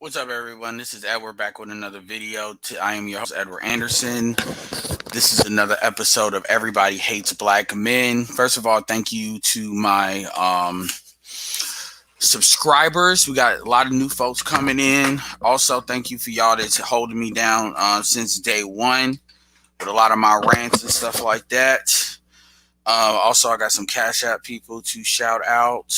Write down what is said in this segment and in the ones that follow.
What's up, everyone? This is Edward back with another video. I am your host, Edward Anderson. This is another episode of Everybody Hates Black Men. First of all, thank you to my subscribers. We got a lot of new folks coming in. Also, thank you for y'all that's holding me down since day one with a lot of my rants and stuff like that. Also, I got some Cash App people to shout out.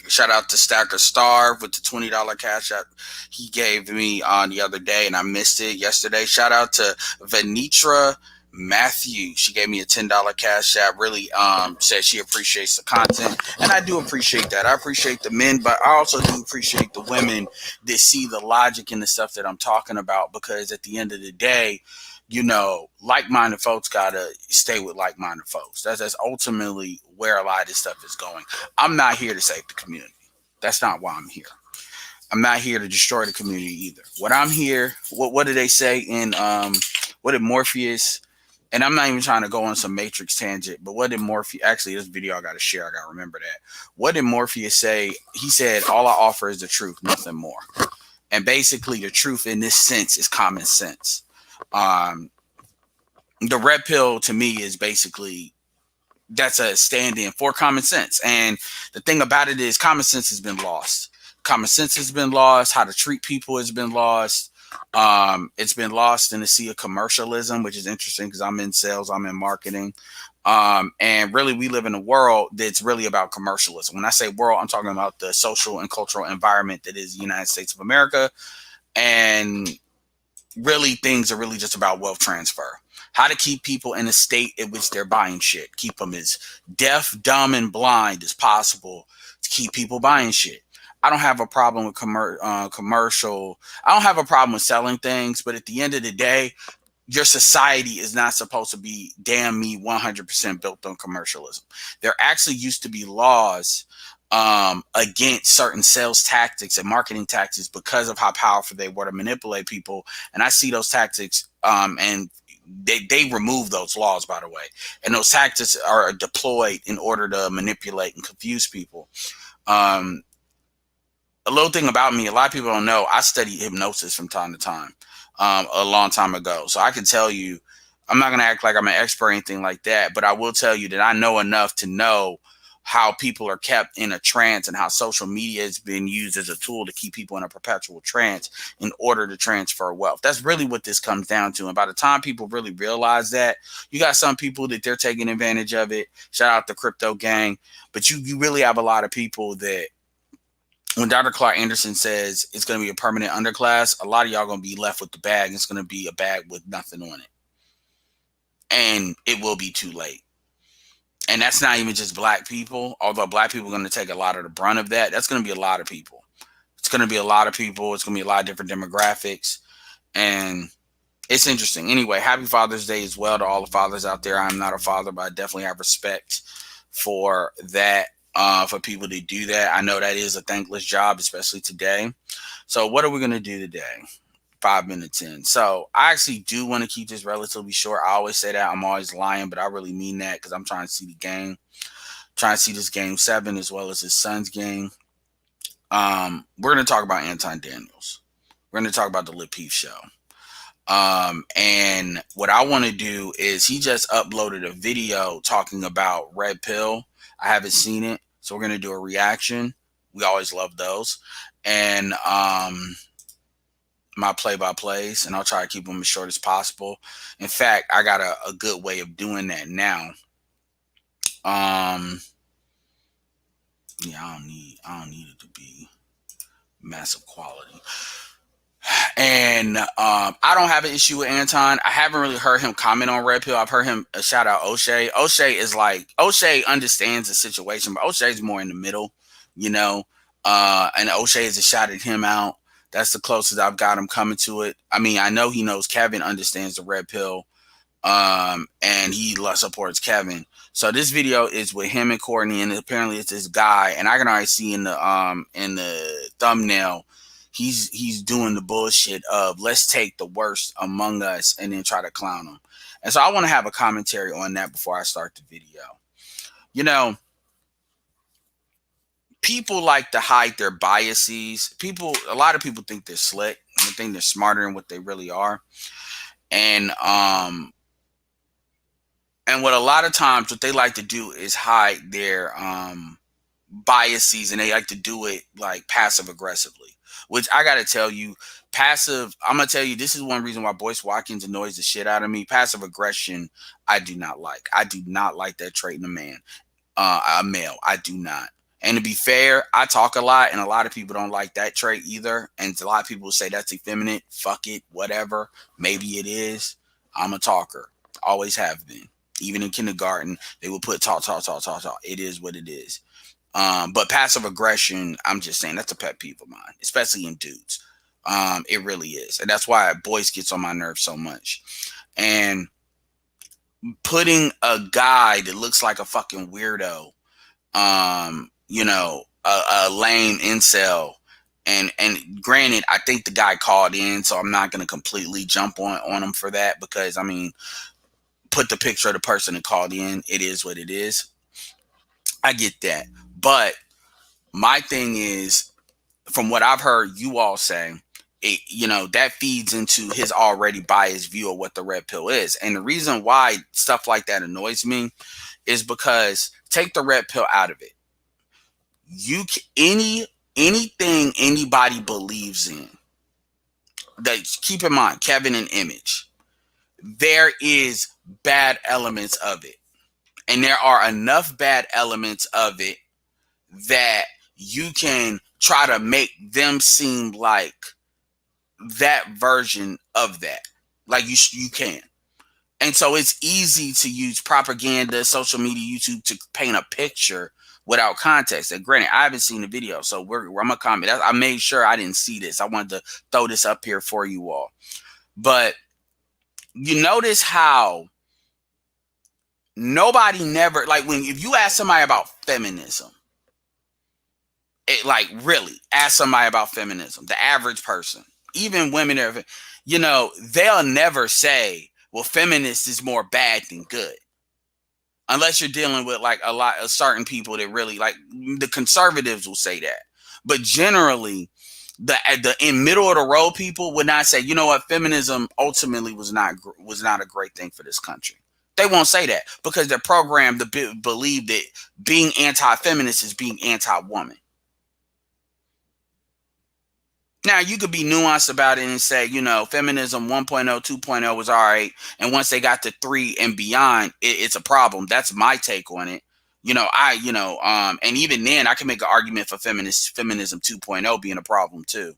Shout out to Stacker Star with the $20 Cash App he gave me on the other day, and I missed it yesterday. Shout out to Venitra Matthew. She gave me a $10 Cash App. Really said she appreciates the content, and I do appreciate that. I appreciate the men, but I also do appreciate the women that see the logic in the stuff that I'm talking about, because at the end of the day, you know, like-minded folks gotta stay with like-minded folks. That's ultimately where a lot of this stuff is going. I'm not here to save the community. That's not why I'm here. I'm not here to destroy the community either. What I'm here, what did they say in what did Morpheus? And I'm not even trying to go on some Matrix tangent, but what did Morpheus? Actually, this video I gotta share. I gotta remember that. What did Morpheus say? He said, "All I offer is the truth, nothing more." And basically, the truth in this sense is common sense. The red pill to me is basically that's a stand-in for common sense. And the thing about it is common sense has been lost. Common sense has been lost. How to treat people has been lost. It's been lost in the sea of commercialism, which is interesting because I'm in sales, I'm in marketing. And really we live in a world that's really about commercialism. When I say world, I'm talking about the social and cultural environment that is the United States of America. And really things are really just about wealth transfer. How to keep people in a state in which they're buying shit. Keep them as deaf, dumb, and blind as possible to keep people buying shit. I don't have a problem with commercial. I don't have a problem with selling things, but at the end of the day, your society is not supposed to be, damn me, 100% built on commercialism. There actually used to be laws against certain sales tactics and marketing tactics because of how powerful they were to manipulate people. And I see those tactics and they remove those laws, by the way. And those tactics are deployed in order to manipulate and confuse people. A little thing about me, a lot of people don't know, I studied hypnosis from time to time, a long time ago. So I can tell you, I'm not going to act like I'm an expert or anything like that, but I will tell you that I know enough to know how people are kept in a trance and how social media has been used as a tool to keep people in a perpetual trance in order to transfer wealth. That's really what this comes down to. And by the time people really realize that, you got some people that they're taking advantage of it. Shout out the crypto gang. But you really have a lot of people that when Dr. Clark Anderson says it's going to be a permanent underclass, a lot of y'all going to be left with the bag. It's going to be a bag with nothing on it. And it will be too late. And that's not even just black people, although black people are going to take a lot of the brunt of that. That's going to be a lot of people. It's going to be a lot of people. It's going to be a lot of different demographics. And it's interesting. Anyway, happy Father's Day as well to all the fathers out there. I'm not a father, but I definitely have respect for that, for people to do that. I know that is a thankless job, especially today. So what are we going to do today? 5 minutes in. So I actually do want to keep this relatively short. I always say that. I'm always lying, but I really mean that because I'm trying to see the game. Trying to see this game 7 as well as his son's game. We're going to talk about Anton Daniels. We're going to talk about the Lip Peep show. And what I want to do is he just uploaded a video talking about Red Pill. I haven't seen it, so we're going to do a reaction. We always love those. And my play-by-plays, and I'll try to keep them as short as possible. In fact, I got a good way of doing that now. Yeah, I don't need it to be massive quality. And I don't have an issue with Anton. I haven't really heard him comment on Red Pill. I've heard him shout out O'Shea. O'Shea is like, O'Shea understands the situation, but O'Shea's more in the middle, you know. And O'Shea has shouted him out. That's the closest I've got him coming to it. I mean, I know he knows Kevin understands the Red Pill, and he supports Kevin. So this video is with him and Courtney, and apparently it's this guy, and I can already see in the thumbnail, he's doing the bullshit of let's take the worst among us and then try to clown them. And so I want to have a commentary on that before I start the video. You know, people like to hide their biases. A lot of people think they're slick. They think they're smarter than what they really are. And what a lot of times what they like to do is hide their biases, and they like to do it like passive aggressively. Which I gotta tell you, I'm gonna tell you, this is one reason why Boyce Watkins annoys the shit out of me. Passive aggression, I do not like. I do not like that trait in a man. A male. I do not. And to be fair, I talk a lot, and a lot of people don't like that trait either. And a lot of people say that's effeminate. Fuck it, whatever. Maybe it is. I'm a talker. Always have been. Even in kindergarten, they would put talk, talk, talk, talk, talk. It is what it is. But passive aggression, I'm just saying that's a pet peeve of mine, especially in dudes. It really is. And that's why Boyce gets on my nerves so much. And putting a guy that looks like a fucking weirdo, a lame incel, and granted, I think the guy called in, so I'm not gonna completely jump on him for that, because I mean, put the picture of the person that called in. It is what it is. I get that, but my thing is, from what I've heard you all say, that feeds into his already biased view of what the red pill is. And the reason why stuff like that annoys me is because, take the red pill out of it. Anything anybody believes in, that, keep in mind, Kevin and Image, there is bad elements of it. And there are enough bad elements of it that you can try to make them seem like that version of that. Like you can. And so it's easy to use propaganda, social media, YouTube to paint a picture without context. And granted, I haven't seen the video, so I'm gonna comment. I made sure I didn't see this. I wanted to throw this up here for you all. But you notice how nobody never, like, if you ask somebody about feminism, really ask somebody about feminism, the average person, even women, they'll never say, well, feminist is more bad than good. Unless you're dealing with like a lot of certain people that really, like, the conservatives will say that. But generally, the in middle of the road people would not say, you know what, feminism ultimately was not a great thing for this country. They won't say that because they're programmed to believe that being anti-feminist is being anti-woman. Now, you could be nuanced about it and say, feminism 1.0, 2.0 was all right. And once they got to 3 and beyond, it's a problem. That's my take on it. And even then, I can make an argument for feminism 2.0 being a problem too.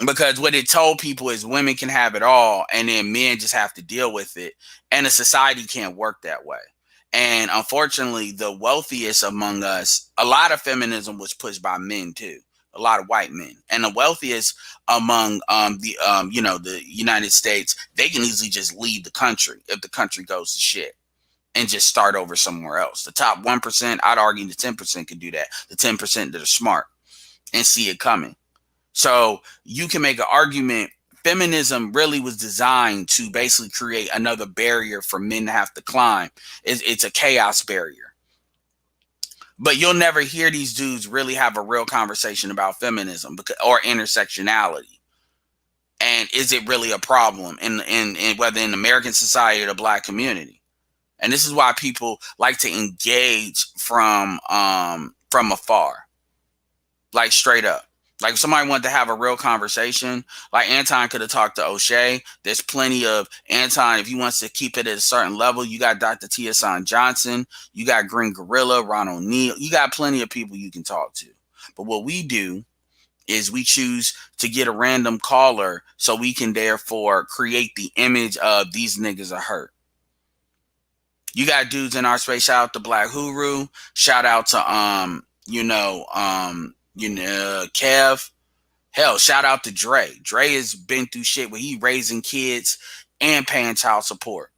Because what it told people is women can have it all, and then men just have to deal with it. And a society can't work that way. And unfortunately, the wealthiest among us, a lot of feminism was pushed by men too. A lot of white men, and the wealthiest among the United States, they can easily just leave the country if the country goes to shit and just start over somewhere else. The top 1%, I'd argue the 10% could do that. The 10% that are smart and see it coming. So you can make an argument. Feminism really was designed to basically create another barrier for men to have to climb. It's a chaos barrier. But you'll never hear these dudes really have a real conversation about feminism or intersectionality. And is it really a problem in whether in American society or the black community? And this is why people like to engage from afar, like straight up. Like if somebody wanted to have a real conversation, like Anton could have talked to O'Shea. There's plenty of Anton. If he wants to keep it at a certain level, you got Dr. Tiasan Johnson. You got Green Gorilla, Ron O'Neill. You got plenty of people you can talk to. But what we do is we choose to get a random caller so we can therefore create the image of these niggas are hurt. You got dudes in our space. Shout out to Black Huru. Shout out to Kev. Hell, shout out to Dre. Dre has been through shit where he raising kids and paying child support.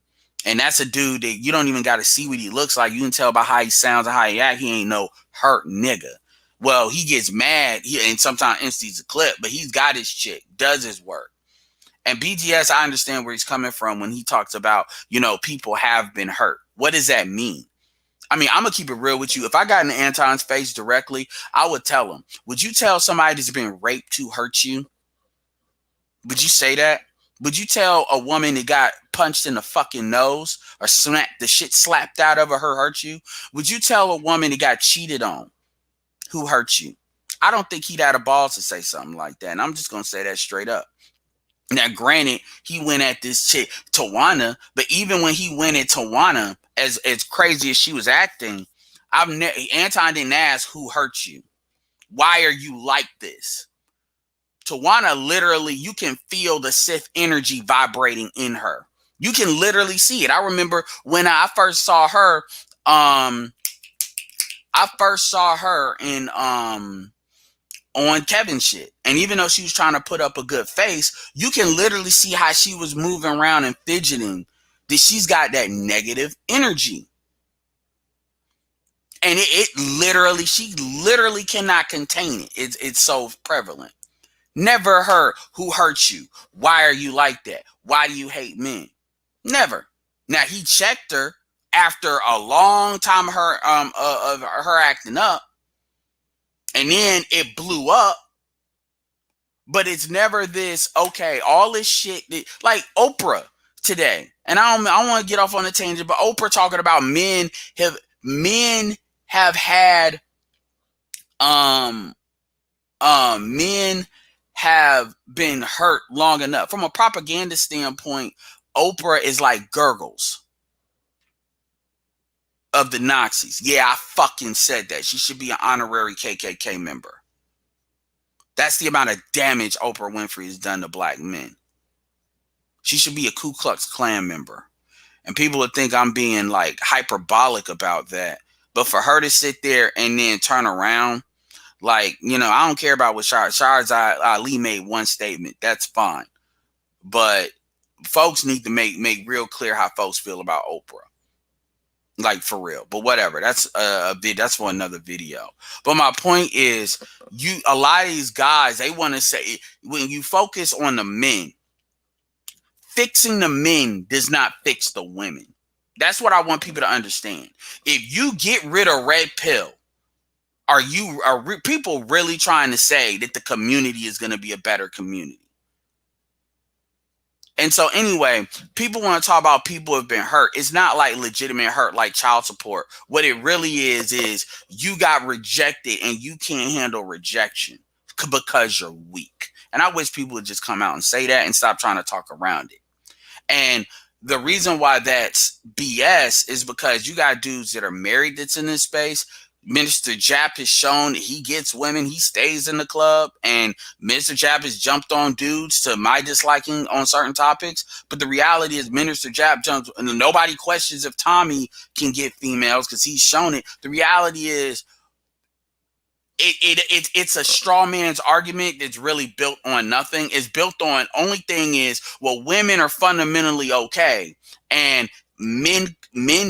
And that's a dude that you don't even got to see what he looks like. You can tell by how he sounds and how he act. He ain't no hurt nigga. Well, he gets mad and sometimes instigates a clip, but he's got his chick, does his work. And BGS, I understand where he's coming from when he talks about, people have been hurt. What does that mean? I mean, I'm gonna keep it real with you. If I got in Anton's face directly, I would tell him, would you tell somebody that's been raped to hurt you? Would you say that? Would you tell a woman that got punched in the fucking nose or smacked the shit slapped out of her hurt you? Would you tell a woman that got cheated on who hurt you? I don't think he'd have the balls to say something like that. And I'm just gonna say that straight up. Now, granted, he went at this chick, Tawana, but even when he went at Tawana, as crazy as she was acting, Anton didn't ask who hurt you. Why are you like this? Tawana, literally, you can feel the Sith energy vibrating in her. You can literally see it. I remember when I first saw her, in on Kevin shit. And even though she was trying to put up a good face, you can literally see how she was moving around and fidgeting, that she's got that negative energy. And she literally cannot contain it. It's so prevalent. Never heard who hurt you. Why are you like that? Why do you hate men? Never. Now he checked her after a long time of her acting up, and then it blew up. But it's never this, okay, all this shit like Oprah today. And I don't want to get off on a tangent, but Oprah talking about men have had men have been hurt long enough. From a propaganda standpoint, Oprah is like Gurgles of the Nazis. Yeah, I fucking said that. She should be an honorary KKK member. That's the amount of damage Oprah Winfrey has done to black men. She should be a Ku Klux Klan member. And people would think I'm being like hyperbolic about that. But for her to sit there and then turn around, like, I don't care about what Shahraz Ali made one statement. That's fine. But folks need to make real clear how folks feel about Oprah. Like, for real. But whatever. That's that's for another video. But my point is, a lot of these guys, they want to say, when you focus on the men, fixing the men does not fix the women. That's what I want people to understand. If you get rid of red pill, are people really trying to say that the community is going to be a better community? And so anyway, people want to talk about people who have been hurt. It's not like legitimate hurt like child support. What it really is you got rejected and you can't handle rejection because you're weak. And I wish people would just come out and say that and stop trying to talk around it. And the reason why that's BS is because you got dudes that are married that's in this space. Minister Jap has shown that he gets women, he stays in the club, and Minister Jap has jumped on dudes to my disliking on certain topics. But the reality is Minister Jap jumps, and nobody questions if Tommy can get females because he's shown it. The reality is it's a straw man's argument that's really built on nothing. It's built on, only thing is, well, women are fundamentally okay, and men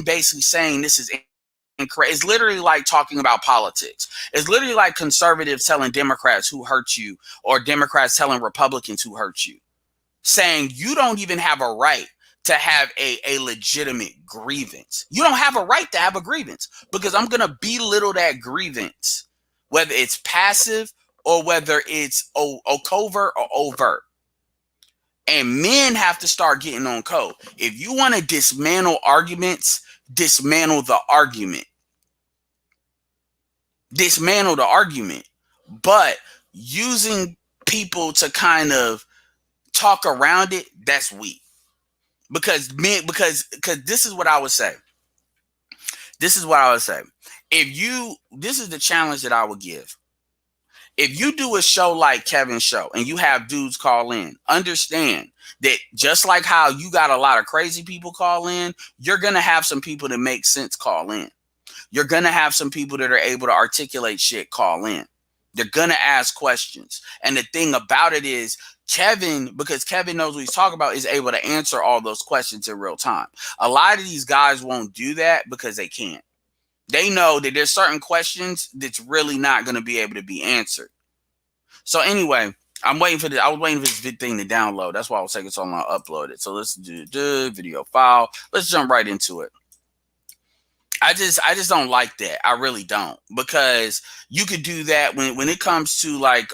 basically saying this is incorrect. It's literally like talking about politics. It's literally like conservatives telling Democrats who hurt you, or Democrats telling Republicans who hurt you, saying you don't even have a right to have a legitimate grievance. You don't have a right to have a grievance because I'm going to belittle that grievance, whether it's passive or whether it's covert or overt. And men have to start getting on code. If you want to dismantle arguments, dismantle the argument. Dismantle the argument. But using people to kind of talk around it, that's weak. Because this is what I would say. This is the challenge that I would give. If you do a show like Kevin's show and you have dudes call in, understand that just like how you got a lot of crazy people call in, you're going to have some people that make sense call in. You're going to have some people that are able to articulate shit call in. They're going to ask questions. And the thing about it is Kevin, because Kevin knows what he's talking about, is able to answer all those questions in real time. A lot of these guys won't do that because they can't. They know that there's certain questions that's really not going to be able to be answered. So anyway, I was waiting for this thing to download. That's why I was taking so long to upload it. So let's do the video file. Let's jump right into it. I just don't like that. I really don't, because you could do that when it comes to like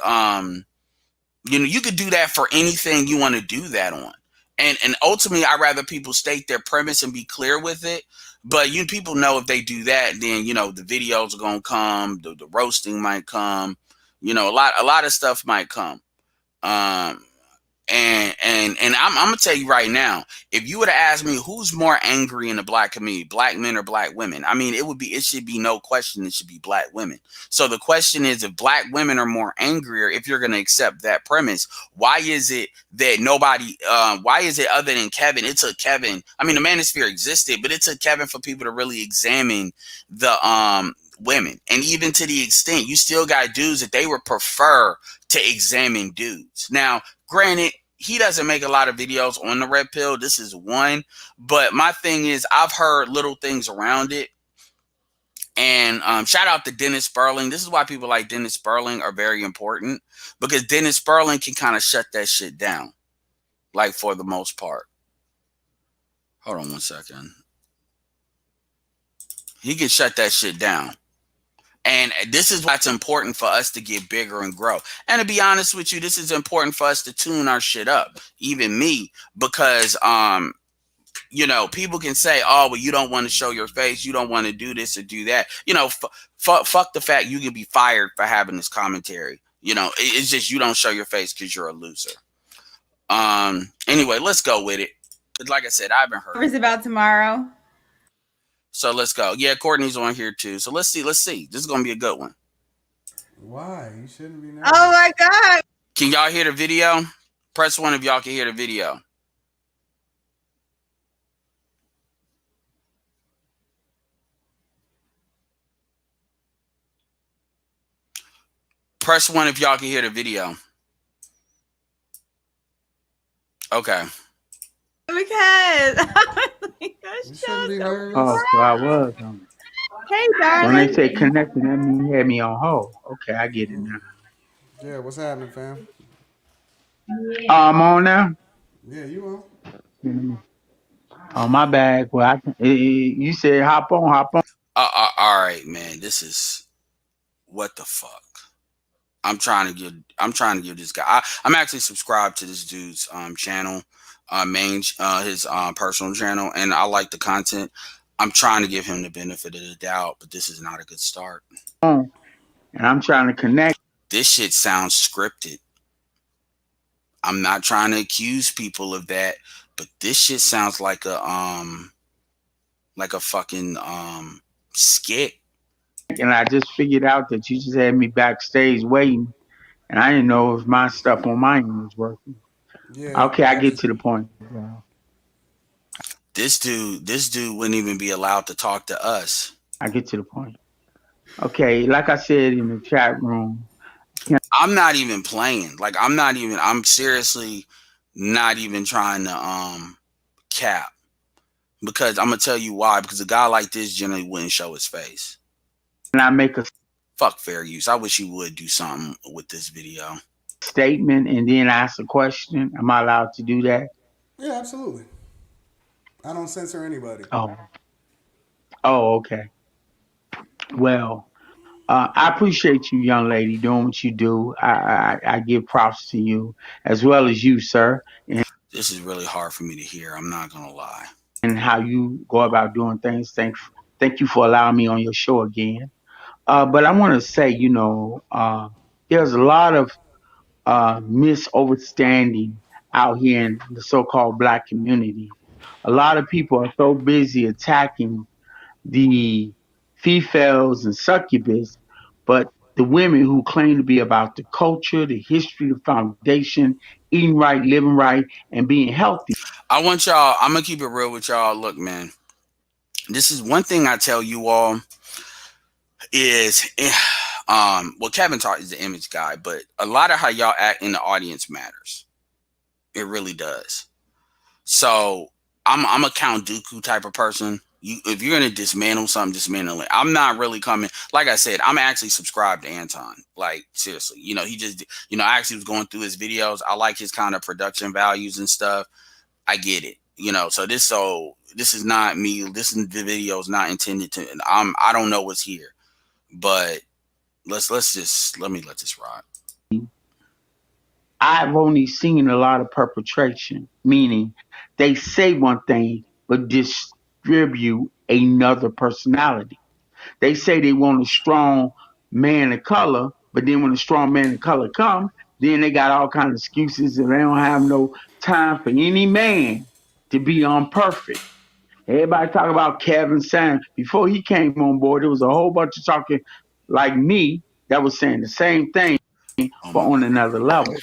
you could do that for anything you want to do that on. And ultimately, I'd rather people state their premise and be clear with it. But people know if they do that, then the videos are gonna come, the roasting might come, a lot of stuff might come. Um, and I'm gonna tell you right now, if you would have asked me who's more angry in the black community, black men or black women, I mean, it should be no question, it should be black women. So the question is, if black women are more angrier, if you're gonna accept that premise, why is it that nobody why is it, other than Kevin, it took Kevin, I mean, the manosphere existed, but it took Kevin for people to really examine the women. And even to the extent, you still got dudes that they would prefer to examine dudes. Now, granted, he doesn't make a lot of videos on the red pill. This is one. But my thing is, I've heard little things around it. And shout out to Dennis Sperling. This is why people like Dennis Sperling are very important, because Dennis Sperling can kind of shut that shit down, like, for the most part. Hold on one second. He can shut that shit down. And this is why it's important for us to get bigger and grow. And to be honest with you, this is important for us to tune our shit up, even me, because people can say, oh, well, you don't want to show your face, you don't want to do this or do that. Fuck the fact you can be fired for having this commentary. It's just you don't show your face because you're a loser. Anyway, let's go with it. Like I said, I haven't heard. It's about tomorrow. So let's go. Yeah, Courtney's on here too. So let's see. This is gonna be a good one. Why? You shouldn't be nervous. Oh my God. Can y'all hear the video? Press 1 if y'all can hear the video. Press 1 if y'all can hear the video. Okay. Because You shouldn't be nervous. Oh, so I was on. Hey, When darling. they say connecting, that means you had me on hold. Okay, I get it now. Yeah, what's happening, fam? I'm on now. Yeah, you on? Oh, my bad. Well, you said hop on. All right, man. This is what the fuck. I'm trying to give this guy. I'm actually subscribed to this dude's channel, his personal channel, and I like the content. I'm trying to give him the benefit of the doubt, but this is not a good start. And I'm trying to connect. This shit sounds scripted. I'm not trying to accuse people of that, but this shit sounds like a fucking skit. And I just figured out that you just had me backstage waiting, and I didn't know if my stuff on my end was working. Yeah. Okay, I get to the point. This dude wouldn't even be allowed to talk to us. I get to the point. Okay, like I said in the chat room, I'm not even playing. Like, I'm seriously not even trying to cap. Because I'm gonna tell you why. Because a guy like this generally wouldn't show his face. and I make a Fuck fair use. I wish you would do something with this video. statement and then ask a question. Am I allowed to do that? Yeah, absolutely. I don't censor anybody. Oh, okay. Well, I appreciate you, young lady, doing what you do. I give props to you as well as you, sir, This is really hard for me to hear. I'm not gonna lie. and how you go about doing things. Thank you for allowing me on your show again. But I want to say, there's a lot of misunderstanding out here in the so-called black community. A lot of people are so busy attacking the females and succubus, but the women who claim to be about the culture, the history, the foundation, eating right, living right, and being healthy. I'm gonna keep it real with y'all. Look, man, this is one thing I tell you all is, well, Kevin Tart is the image guy, but a lot of how y'all act in the audience matters. It really does. So I'm a Count Dooku type of person. If you're gonna dismantle something, dismantle it. I'm not really coming. Like I said, I'm actually subscribed to Anton. Like, seriously, he just, I actually was going through his videos. I like his kind of production values and stuff. I get it. So this is not me. The video is not intended to. I don't know what's here, but let me let this ride. I've only seen a lot of perpetration, meaning they say one thing but distribute another personality. They say they want a strong man of color, but then when a strong man of color come, then they got all kind of excuses and they don't have no time for any man to be unperfect. Everybody talk about Kevin Sanders. Before he came on board, there was a whole bunch of talking like me that was saying the same thing, Oh but my on god, another level.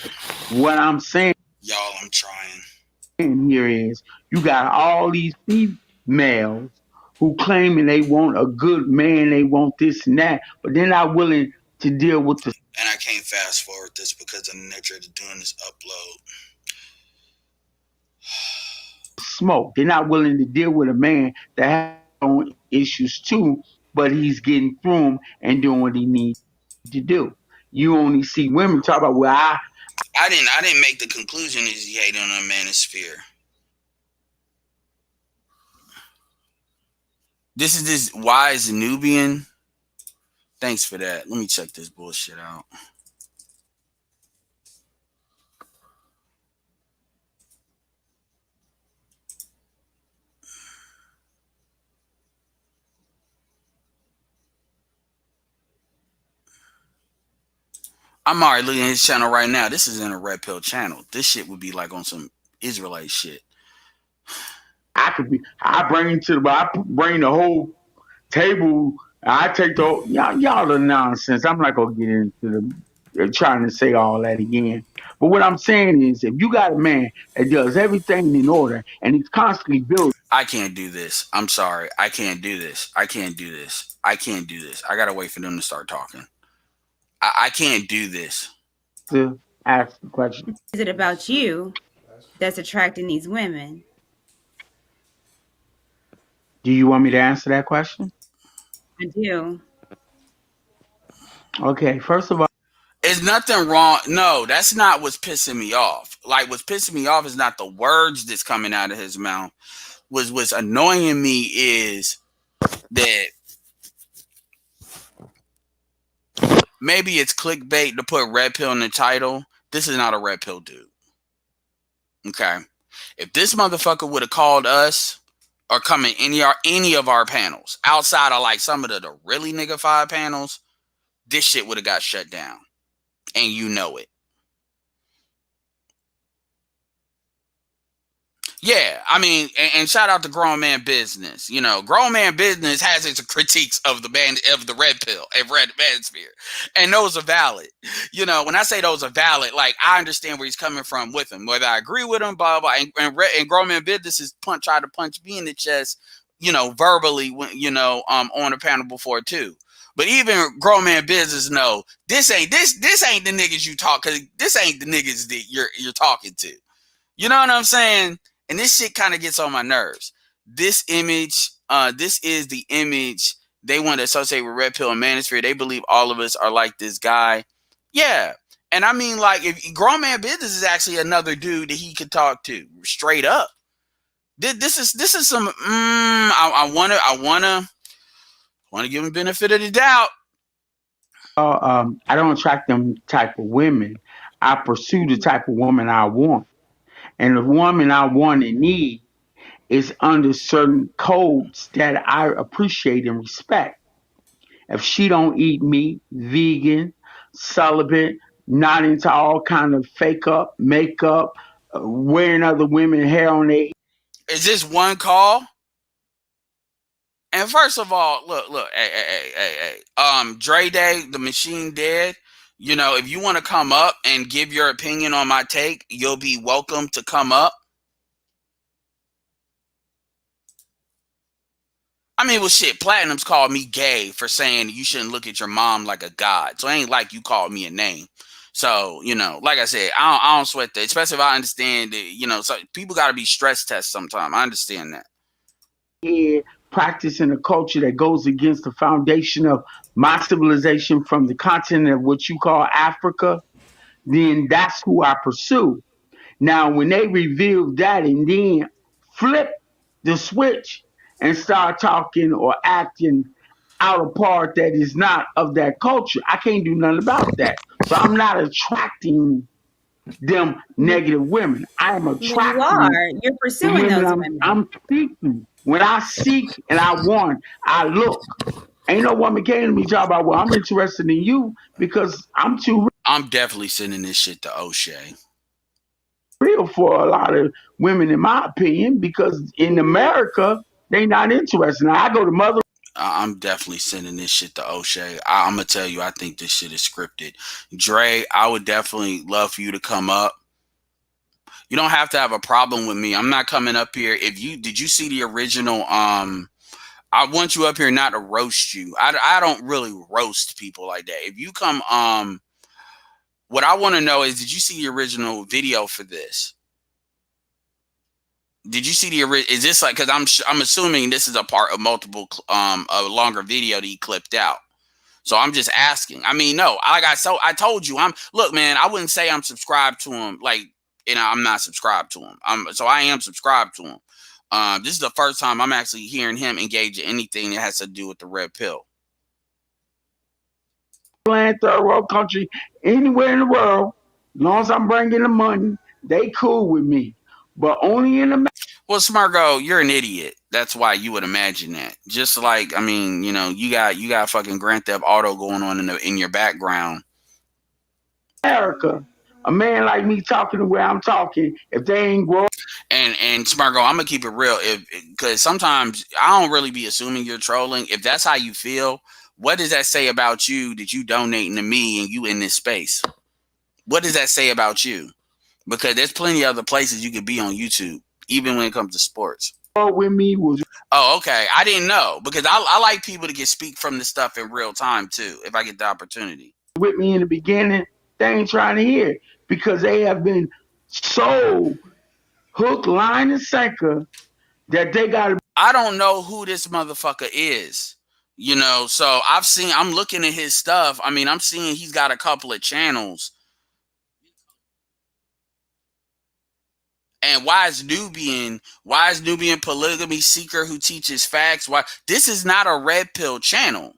What I'm saying y'all! I'm trying. here is you got all these females who claiming they want a good man, they want this and that, but they're not willing to deal with the And I can't fast forward this because of the nature of doing this upload. smoke. They're not willing to deal with a man that has his own issues too, but he's getting through them and doing what he needs to do. You only see women talk about, well, I didn't make the conclusion is he hating on a manosphere. This is this wise Nubian. Thanks for that. Let me check this bullshit out. I'm already looking at his channel right now. This is in a red pill channel. This shit would be like on some Israelite shit. I bring the whole table. I take the y'all the nonsense. I'm not gonna get into the trying to say all that again. But what I'm saying is, if you got a man that does everything in order and he's constantly building, I can't do this. I'm sorry. I can't do this. I can't do this. I can't do this. I gotta wait for them to start talking. I can't do this. to ask the question. Is it about you that's attracting these women? Do you want me to answer that question? I do. Okay, first of all, There's nothing wrong. No, that's not what's pissing me off. Like what's pissing me off is not the words that's coming out of his mouth. What's annoying me is that maybe it's clickbait to put red pill in the title. This is not a red pill dude. Okay. If this motherfucker would have called us or come in any of our panels outside of like some of the really nigga-fied panels, this shit would have got shut down. And you know it. Yeah, I mean, and shout out to Grown Man Business. Grown Man Business has its critiques of the red pill and red manosphere, and those are valid. When I say those are valid, like I understand where he's coming from with him, whether I agree with him, blah blah. And Grown Man Business is tried to punch me in the chest, verbally, on a panel before too. But even Grown Man Business know this ain't the niggas you talk, because this ain't the niggas that you're talking to. You know what I'm saying? And this shit kind of gets on my nerves. This image, this is the image they want to associate with Red Pill and Manosphere. They believe all of us are like this guy. Yeah. And I mean, like, if Grown Man Business is actually another dude that he could talk to straight up. This is some, I want to give him benefit of the doubt. I don't attract them type of women. I pursue the type of woman I want. And the woman I want and need is under certain codes that I appreciate and respect. If she don't eat meat, vegan, celibate, not into all kind of fake up, makeup, wearing other women hair on their Is this one call? And first of all, look, hey. Dre Day, the machine dead. If you want to come up and give your opinion on my take, you'll be welcome to come up. I mean, well, shit, Platinum's called me gay for saying you shouldn't look at your mom like a god. So it ain't like you called me a name. So, like I said, I don't sweat that, especially if I understand that, so people got to be stress tested sometimes. I understand that. head, practicing a culture that goes against the foundation of my civilization from the continent of what you call Africa, then that's who I pursue. Now, when they reveal that and then flip the switch and start talking or acting out a part that is not of that culture. I can't do nothing about that. So I'm not attracting them negative women. I am But you attracting are. You're the pursuing women those women. I'm seeking. When I seek and I want, I look. Ain't no woman came to me talking about, well, I'm interested in you because I'm too I'm definitely sending this shit to O'Shea. real for a lot of women, in my opinion, because in America, they not interested. Now, I go to mother. I'm definitely sending this shit to O'Shea. I'm gonna tell you, I think this shit is scripted. Dre, I would definitely love for you to come up. You don't have to have a problem with me. I'm not coming up here. Did you see the original? I want you up here not to roast you. I don't really roast people like that. If you come, what I want to know is, did you see the original video for this? Did you see the original? Is this like, because I'm assuming this is a part of multiple, a longer video that he clipped out. So I'm just asking. I mean, no, I told you, look, man, I wouldn't say I'm subscribed to him. Like, I'm not subscribed to him. So I am subscribed to him. This is the first time I'm actually hearing him engage in anything that has to do with the red pill. Land, third world country, anywhere in the world, as long as I'm bringing the money, they cool with me. But only in America. Well, Smargo, you're an idiot. That's why you would imagine that. Just like, I mean, you got fucking Grand Theft Auto going on in your background. America, a man like me talking the way I'm talking, if they ain't grow. And Smargo, I'm gonna keep it real, because sometimes I don't really be assuming you're trolling. If that's how you feel, what does that say about you that you donating to me and you in this space? What does that say about you? Because there's plenty of other places you could be on YouTube, even when it comes to sports. With me was. Oh, okay. I didn't know, because I like people to get speak from this stuff in real time too, if I get the opportunity. With me in the beginning, they ain't trying to hear it because they have been so hook, line, and sinker that they got to. I don't know who this motherfucker is, so I'm looking at his stuff. I mean, I'm seeing he's got a couple of channels. And why is Nubian polygamy seeker who teaches facts? Why this is not a red pill channel.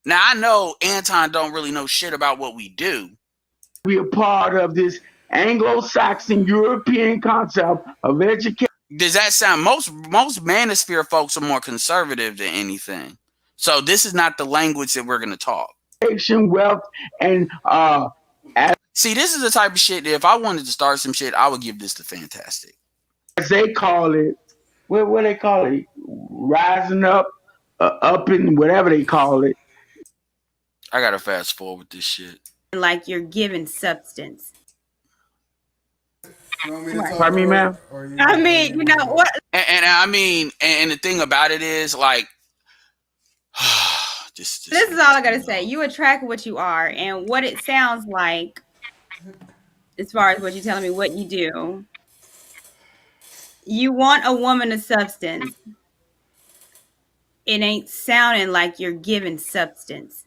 Now I know Anton don't really know shit about what we do. Be a part of this Anglo-Saxon European concept of education. Does that sound most manosphere folks are more conservative than anything? So this is not the language that we're gonna talk. Wealth and see, this is the type of shit that if I wanted to start some shit, I would give this to Fantastic. As they call it, what they call it, rising up, up in whatever they call it. I gotta fast forward this shit. Like you're given substance. You want me to talk Pardon me, ma'am? I mean, you know what? And I mean, and the thing about it is, like, this is all I gotta say. You attract what you are, and what it sounds like, as far as what you're telling me, what you do. You want a woman of substance. It ain't sounding like you're giving substance.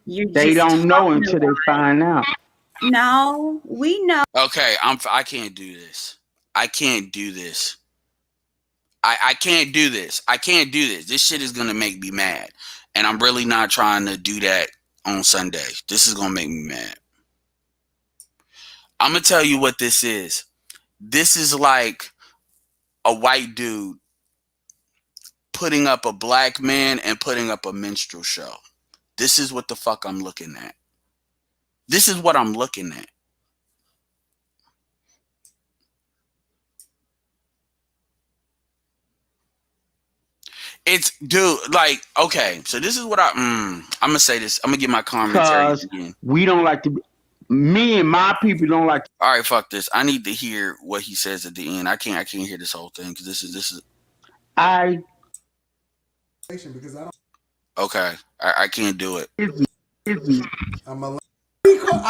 They don't know until they find out. No, we know. Okay, I can't do this. I can't do this. I can't do this. I can't do this. This shit is gonna make me mad. And I'm really not trying to do that on Sunday. This is gonna make me mad. I'm gonna tell you what this is. This is like a white dude putting up a black man and putting up a minstrel show. This is what the fuck I'm looking at. This is what I'm looking at. It's, dude, like, okay, so this is what I'm gonna say this. I'm gonna get my commentary again. We don't like to be, me and my people don't like to. All right, fuck this. I need to hear what he says at the end. I can't hear this whole thing because this is. Because I don't. Okay, I can't do it. I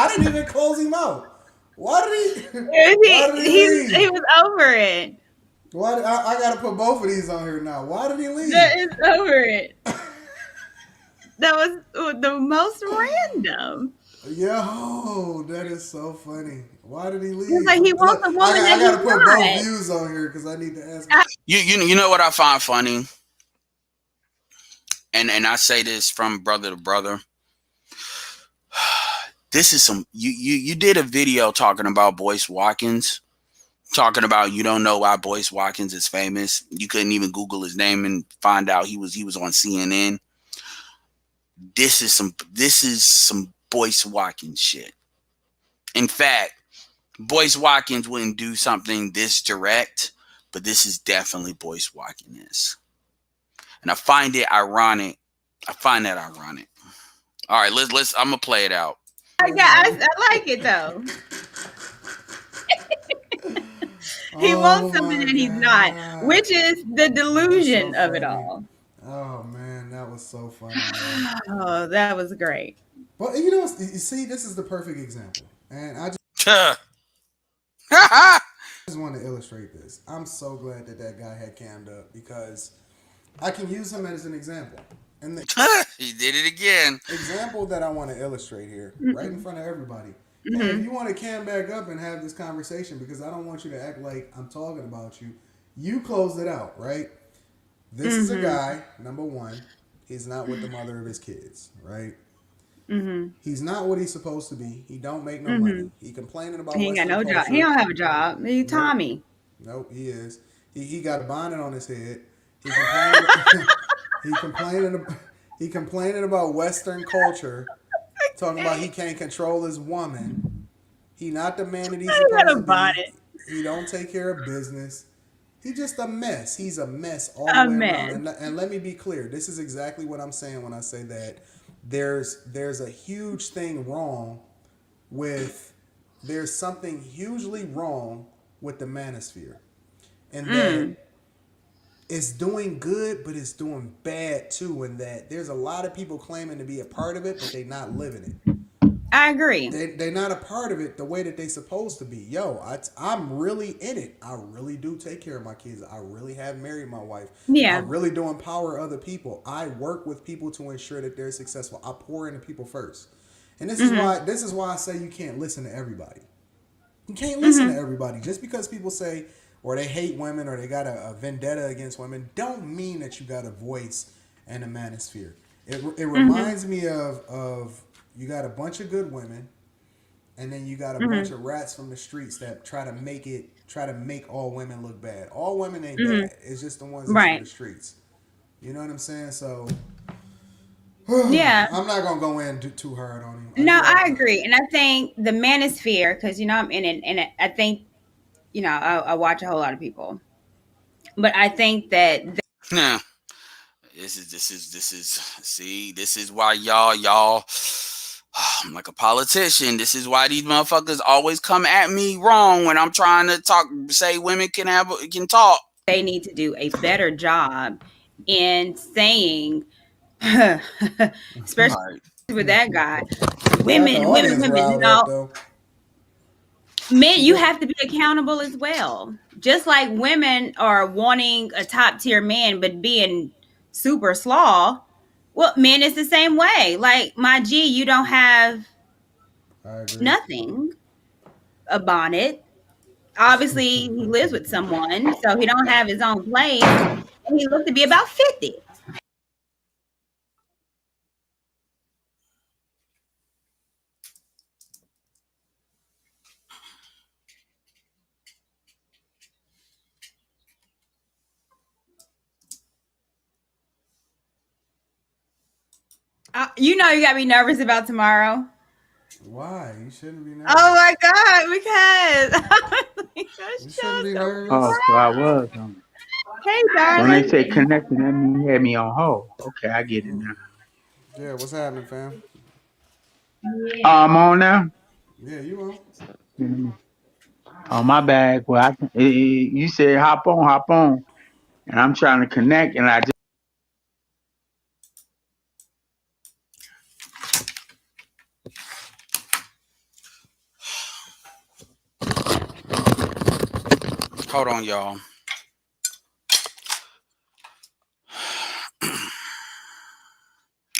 didn't even close him out. Why did he? He was over it. Why? I gotta put both of these on here now. Why did he leave? That is over it. That was the most random. Yo, that is so funny. Why did he He's leave? like he wants Look, a woman I that got he's to put both not. views on here because I need to ask. You know what I find funny, and I say this from brother to brother. This is some you did a video talking about Boyce Watkins, talking about you don't know why Boyce Watkins is famous. You couldn't even Google his name and find out he was on CNN. This is some Boyce Watkins shit. In fact, Boyce Watkins wouldn't do something this direct, but this is definitely Boyce Watkins. And I find it ironic. I find that ironic. All right, let's I'm gonna play it out. I like it though. He Oh wants something my that he's not, god, which is the that was so delusion of it funny. all. Oh man, that was so funny, yo. Oh, that was great. But you know, you see, this is the perfect example, and I just want to illustrate this. I'm so glad that that guy had cammed up because I can use him as an example. And the He did it again. example that I want to illustrate here, right in Mm-mm. front of everybody. And if Mm-hmm. you want to cam back up and have this conversation, because I don't want you to act like I'm talking about you, you closed it out, right? This is a Mm-hmm. guy, number one, he's not with the mother of his kids, right? Mm-hmm. He's not what he's supposed to be. He don't make no money. Mm-hmm. He complaining about He ain't got Western no job. He culture. don't have a job. He Nope. Tommy. Nope, he is. He got a bonnet on his head. He complaining. he complaining. He complaining about Western culture. Talking about he can't control his woman. He not the man that he's He got supposed a to be. bonnet. He don't take care of business. He just a mess. He's a mess all the A way around. mess. And let me be clear. This is exactly what I'm saying when I say that there's a huge thing wrong with there's something hugely wrong with the manosphere, and that Mm. it's doing good, but it's doing bad too. And that there's a lot of people claiming to be a part of it, but they not living it. I agree. They're not a part of it the way that they supposed to be. Yo, I'm really in it. I really do take care of my kids. I really have married my wife. I Yeah. really do empower other people. I work with people to ensure that they're successful. I pour into people first. And Mm-hmm. this is why I say you can't listen to everybody. You can't listen to Mm-hmm. everybody. Just because people say or they hate women or they got a vendetta against women don't mean that you got a voice and a manosphere. It Mm-hmm. reminds me of you got a bunch of good women and then you got a bunch Mm-hmm. of rats from the streets that try to make all women look bad. All women ain't Mm-hmm. bad. It's just the ones that's from the Right. streets. You know what I'm saying? So Yeah. I'm not gonna go in too hard on him. I No, do have I agree, and I think the manosphere, because I'm in it, and I think I watch a whole lot of people, but I think that Nah, this is see, this is why y'all I'm like a politician. This is why these motherfuckers always come at me wrong when I'm trying to say women can talk. they need to do a better job in saying, especially it. All right. with that guy, Got the women, women, audience women. riled up No, though. men, See you that? have to be accountable as well. Just like women are wanting a top tier man, but being super slaw. Well, men is the same way. Like my G, you don't have I agree. nothing, a bonnet. Obviously, he lives with someone, so he don't have his own place. And he looks to be about 50. You got to be nervous about tomorrow. Why? You shouldn't be Oh nervous. my God, because You just shouldn't be so nervous. Oh, so I was on. hey, So when they darling. say connecting, that mean you had me on hold. Okay, I get it now. Yeah, what's happening, fam? I'm on now. Yeah, you on? Mhm. Oh, my bad. Well, you said hop on, and I'm trying to connect, and I just Hold on, y'all.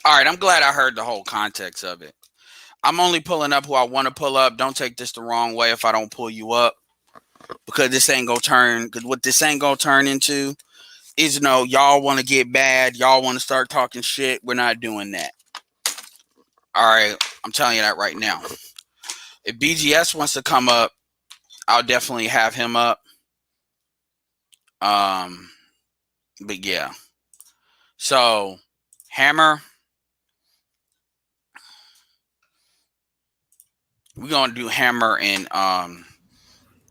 All right, I'm glad I heard the whole context of it. I'm only pulling up who I want to pull up. Don't take this the wrong way if I don't pull you up, because this ain't gonna turn. Because what this ain't gonna turn into is, y'all want to get bad. Y'all want to start talking shit. We're not doing that. All right, I'm telling you that right now. If BGS wants to come up, I'll definitely have him up. But yeah. So, Hammer, we're gonna do Hammer and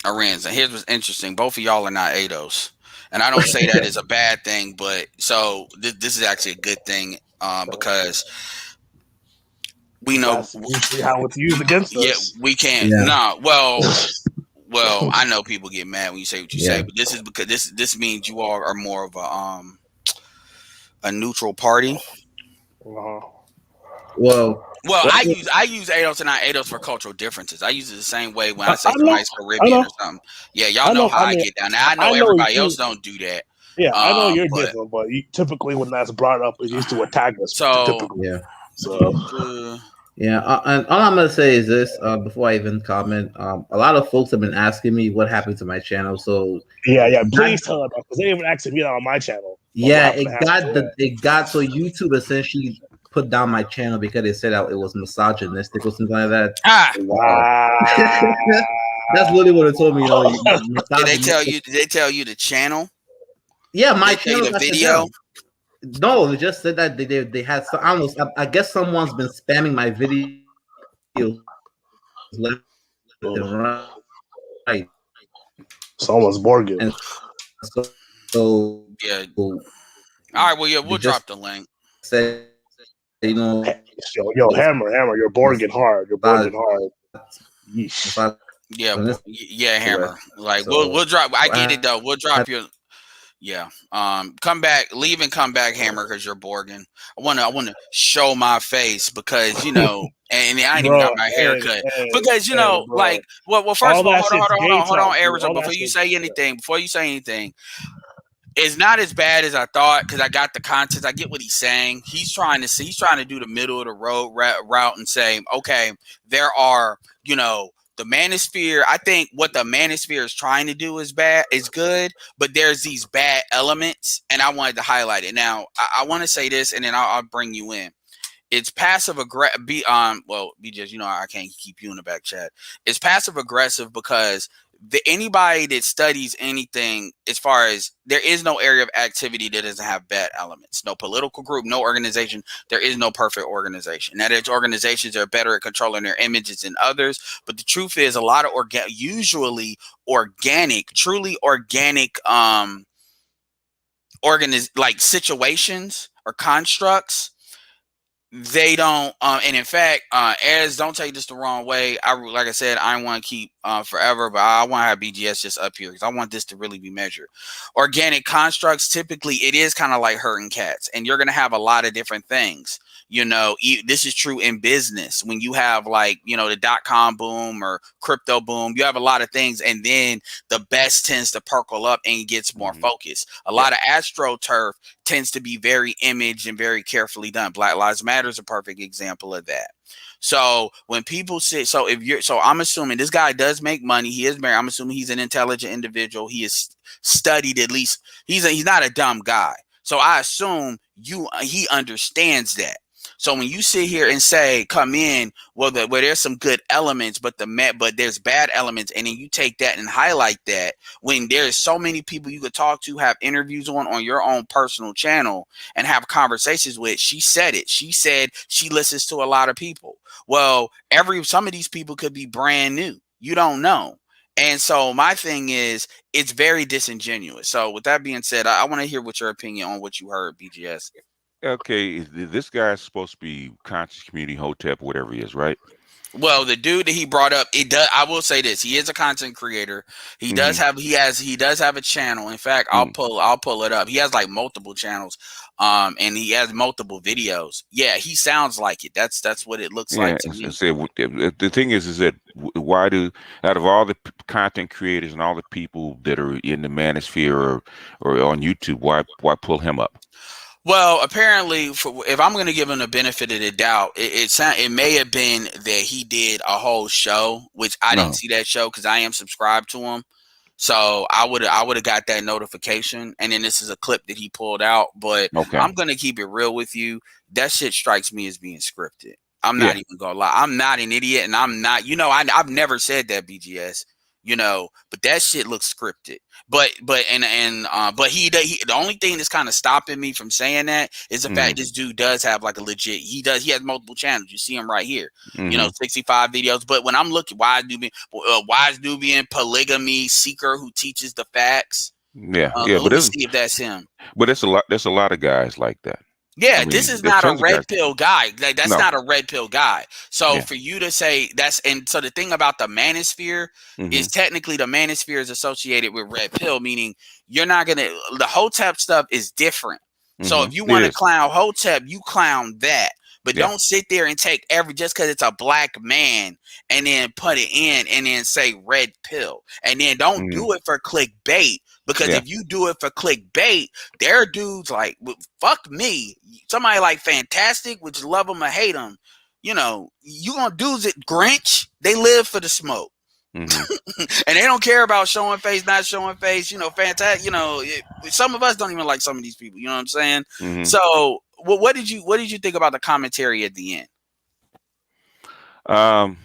Arenza. Here's what's interesting: both of y'all are not ADOS, and I don't say that as a bad thing, but so this is actually a good thing because we know. That's usually how it's used against us. We can't. Yeah. No, well, I know people get mad when you say what you say, but this is because this means you all are more of a neutral party. Well, I use ADOS and not ADOS for cultural differences. I use it the same way when I say somebody's Caribbean or something. Yeah, y'all know how I get down. Now, I know everybody else don't do that. Yeah, I know you're different, but typically when that's brought up, it's used to attack us. Typically. Yeah. So. Yeah, and all I'm gonna say is this: before I even comment, a lot of folks have been asking me what happened to my channel. So yeah, please tell them because they even asked me that on my channel. Yeah, it got so YouTube essentially put down my channel because they said that it was misogynistic or something like that. Wow. That's literally what it told me. Did they tell you? Did they tell you the channel? Yeah, my channel. The video. No, they just said that they had. I don't know. I guess someone's been spamming my videos left and right. Someone's Morgan. And so yeah. All right. Well, yeah, we'll drop the link. Say, yo, Hammer, you're Borging hard. You're Borging hard. Yeah, Hammer. Like so, we'll drop. I get it though. We'll drop your. Yeah. Come back, leave and come back, Hammer, because you're Borging. I wanna show my face because and I ain't even got my hair cut. Because like well first of all, hold on, Arizona, before you say anything, it's not as bad as I thought because I got the context. I get what he's saying. He's trying to do the middle of the road route and say, okay, there are, the manosphere. I think what the manosphere is trying to do is good, but there's these bad elements, and I wanted to highlight it. Now, I want to say this, and then I'll bring you in. It's passive aggressive. Well, BJ, I can't keep you in the back chat. It's passive aggressive because anybody that studies anything, as far as there is no area of activity that doesn't have bad elements. No political group, no organization. There is no perfect organization. Now, there's organizations that are better at controlling their images than others, but the truth is, a lot of truly organic, like situations or constructs. They don't, and in fact, don't take this the wrong way. Like I said, I want to keep forever, but I want to have BGS just up here because I want this to really be measured. Organic constructs, typically, it is kind of like herding cats, and you're going to have a lot of different things. This is true in business. When you have like, the .com boom or crypto boom, you have a lot of things, and then the best tends to percolate up and gets more focused. A lot of AstroTurf tends to be very image and very carefully done. Black Lives Matter is a perfect example of that. So when people say, so I'm assuming this guy does make money. He is married. I'm assuming he's an intelligent individual. He is studied, at least. He's not a dumb guy. So I assume he understands that. So when you sit here and say, come in, where there's some good elements, but there's bad elements, and then you take that and highlight that, when there's so many people you could talk to, have interviews on your own personal channel, and have conversations with, she said it. She said she listens to a lot of people. Well, some of these people could be brand new. You don't know. And so my thing is, it's very disingenuous. So with that being said, I want to hear what your opinion on what you heard, BGS. Okay, this guy's supposed to be conscious community hotep, whatever he is, right? Well, the dude that he brought up, I will say this: he is a content creator. He does have a channel. In fact, I'll pull it up. He has like multiple channels, and he has multiple videos. Yeah, he sounds like it. That's what it looks like to me. The thing is that why out of all the content creators and all the people that are in the manosphere or on YouTube, why pull him up? Well, apparently, if I'm going to give him the benefit of the doubt, it may have been that he did a whole show, which I didn't No. see that show because I am subscribed to him. So I would have got that notification, and then this is a clip that he pulled out. But Okay. I'm gonna keep it real with you. That shit strikes me as being scripted. I'm Yeah. not even gonna lie. I'm not an idiot, and I'm not. I've never said that, BGS. But that shit looks scripted. But the only thing that's kind of stopping me from saying that is the fact this dude does have like a legit. He has multiple channels. You see him right here. 65 videos. But when I'm looking, wise Nubian polygamy seeker who teaches the facts. Yeah. Let me see if that's him. But it's a lot. There's a lot of guys like that. Yeah, I mean, this is there's not a tons of guys. red pill guy. Like, that's No. not a red pill guy. So Yeah. for you to say so the thing about the manosphere is technically the manosphere is associated with red pill, meaning you're not gonna. The Hotep stuff is different. So if you want to clown Hotep, you clown that. But don't sit there and take just because it's a black man and then put it in and then say red pill. And then don't do it for clickbait. Because if you do it for clickbait, there are dudes like, fuck me. Somebody like Fantastic, which love them or hate them. You gonna dudes at Grinch, they live for the smoke. And they don't care about showing face, not showing face. Fantastic. Some of us don't even like some of these people. You know what I'm saying? So, what did you think about the commentary at the end?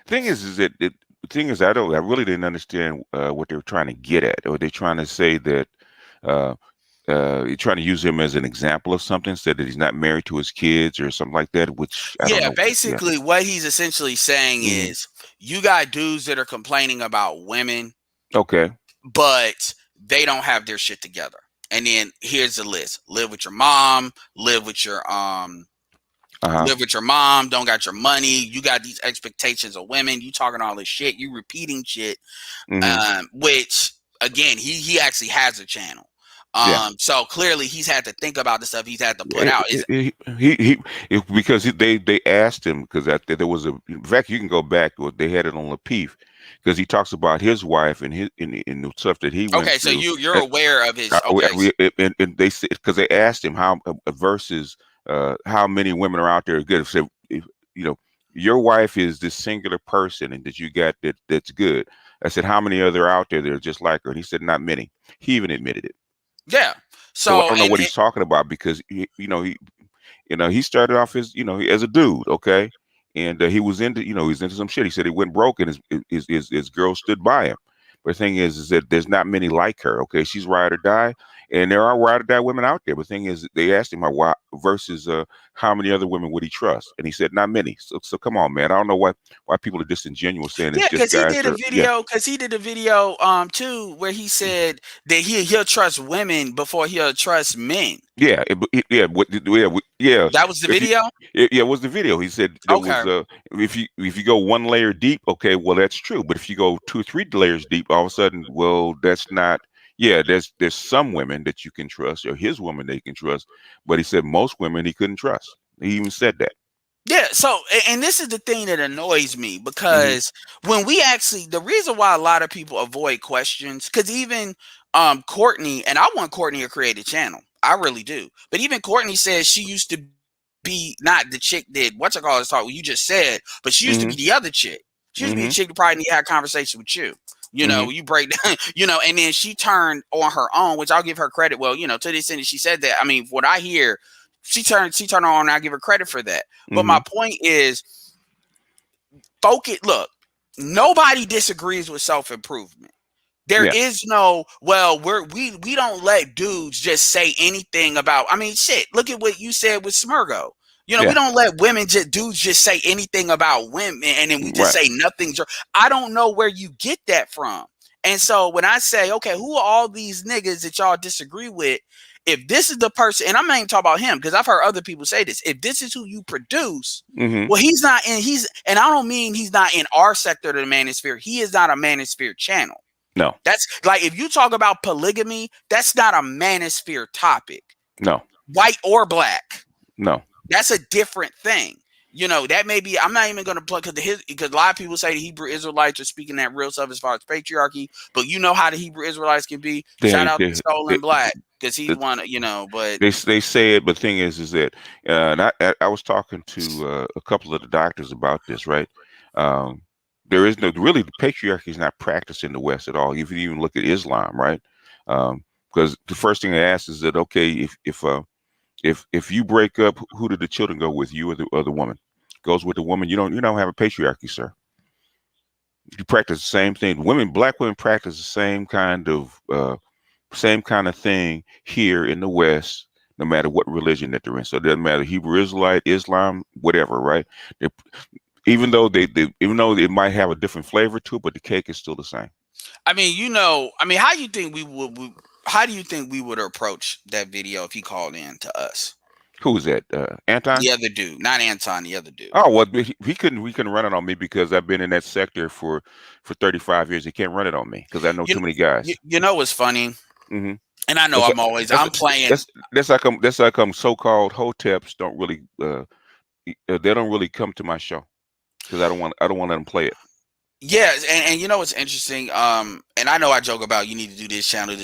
Thing is that the thing is, I really didn't understand what they were trying to get at. Or they're trying to say that you're trying to use him as an example of something, said that he's not married to his kids or something like that. Which I don't know. Basically, what he's essentially saying is, you got dudes that are complaining about women, okay, but they don't have their shit together. And then here's the list: live with your mom, live with your live with your mom, don't got your money, you got these expectations of women, you talking all this shit, you repeating shit, which again, he actually has a channel. So clearly he's had to think about the stuff he's had to put out. Because they asked him, because there was in fact, you can go back, they had it on Lapeef, because he talks about his wife and the stuff that he went through. So you're aware of his. And they said, because they asked him how versus how many women are out there good. So if your wife is this singular person and that you got that's good. I said, how many other out there that are just like her? And he said, not many. He even admitted it. Yeah. So I don't know what he's talking about, because he started off as as a dude, okay, and he was into he's into some shit. He said he went broke and his girl stood by him. But the thing is that there's not many like her. Okay, she's ride or die, and there are ride or die women out there. But the thing is, they asked him why versus how many other women would he trust, and he said not many. So come on, man. I don't know why people are disingenuous saying it's just guys. Because he did a video too where he said that he'll trust women before he'll trust men. Yeah. That was the video. It was the video. He said it was if you go one layer deep, okay, well that's true. But if you go 2-3 layers deep, all of a sudden, well, that's not. Yeah, there's some women that you can trust, or his woman they can trust. But he said most women he couldn't trust. He even said that. Yeah, so, and this is the thing that annoys me, because when we actually, the reason why a lot of people avoid questions, because even Courtney, and I want Courtney to create a channel, I really do, but even Courtney says she used to be not the chick that talk you just said, but she used to be the other chick. She used to be the chick that probably need to have a conversation with you. You break down, and then she turned on her own, which I'll give her credit. Well, to the extent that she said that, I mean, what I hear, she turned on, and I give her credit for that. But my point is, look, nobody disagrees with self-improvement. There is no, we don't let dudes just say anything about, I mean, shit, look at what you said with Smurgo. We don't let dudes just say anything about women, and then we just say nothing's. I don't know where you get that from. And so when I say, okay, who are all these niggas that y'all disagree with? If this is the person, and I'm not even talking about him, because I've heard other people say this, if this is who you produce, well, he's not in, and I don't mean he's not in our sector of the manosphere. He is not a manosphere channel. No. That's like, if you talk about polygamy, that's not a manosphere topic. No. White or black. No. That's a different thing. That may be, I'm not even going to plug, because a lot of people say the Hebrew Israelites are speaking that real stuff as far as patriarchy, but you know how the Hebrew Israelites can be. Shout out to Stolen Black. because he wanted, but They say it, but the thing is that and I was talking to a couple of the doctors about this, right? Um, there is no really the patriarchy is not practiced in the West at all. If you even look at Islam, right? Because the first thing they ask is that okay, if you break up, who did the children go with, you or the woman? Goes with the woman. You don't have a patriarchy, sir. You practice the same thing. Black women practice the same kind of thing here in the West, no matter what religion that they're in. So it doesn't matter Hebrew Israelite, Islam, whatever, right? They, even though it might have a different flavor to it, but the cake is still the same. I mean, how do you think how do you think we would approach that video if he called in to us? Who is that? Anton? The other dude, not Anton, the other dude. Oh well, he couldn't. We couldn't run it on me because I've been in that sector for 35 years. He can't run it on me because I know too many guys. You know what's funny? Mm-hmm. And I know I'm playing. That's how come so-called hoteps don't really they don't really come to my show because I don't want to let them play it. Yeah, and you know what's interesting? And I know I joke about you need to do this channel,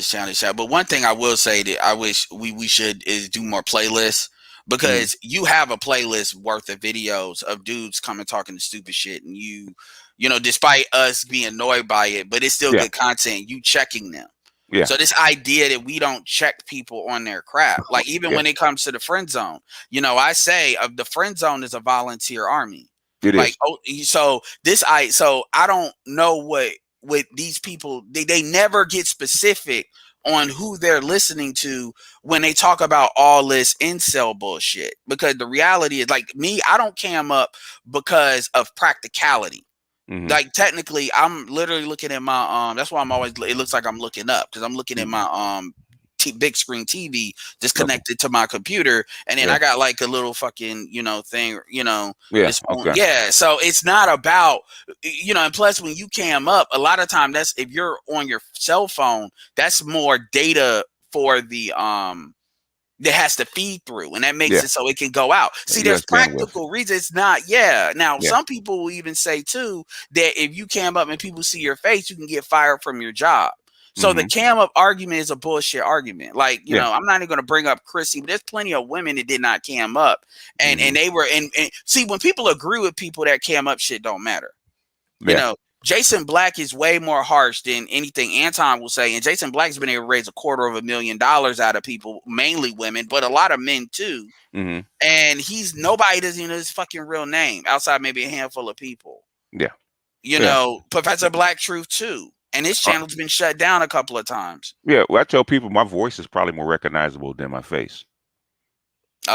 but one thing I will say that I wish we should is do more playlists, because you have a playlist worth of videos of dudes coming talking to stupid shit, and despite us being annoyed by it, but it's still good content. You checking them. Yeah. So this idea that we don't check people on their crap, like even when it comes to the friend zone, I say the friend zone is a volunteer army. It like, is. So I don't know what these people, they never get specific on who they're listening to when they talk about all this incel bullshit, because the reality is, like me, I don't cam up because of practicality. Like technically I'm literally looking at my that's why it looks like I'm looking up, because I'm looking at my big screen TV just connected to my computer, and then I got like a little fucking thing, so it's not about and plus when you cam up, a lot of time that's if you're on your cell phone, that's more data for the that has to feed through, and that makes it so it can go out. See, there's practical reasons. It's not, now some people will even say too that if you cam up and people see your face, you can get fired from your job. So the cam up argument is a bullshit argument. Like, I'm not even going to bring up Chrissy, but there's plenty of women that did not cam up, and they were and see, when people agree with people that cam up, shit don't matter. Jason Black is way more harsh than anything Anton will say. And Jason Black's been able to raise $250,000 out of people, mainly women, but a lot of men too. And nobody doesn't even know his fucking real name outside maybe a handful of people. Professor Black Truth too. And his channel's been shut down a couple of times. Yeah, well, I tell people my voice is probably more recognizable than my face. So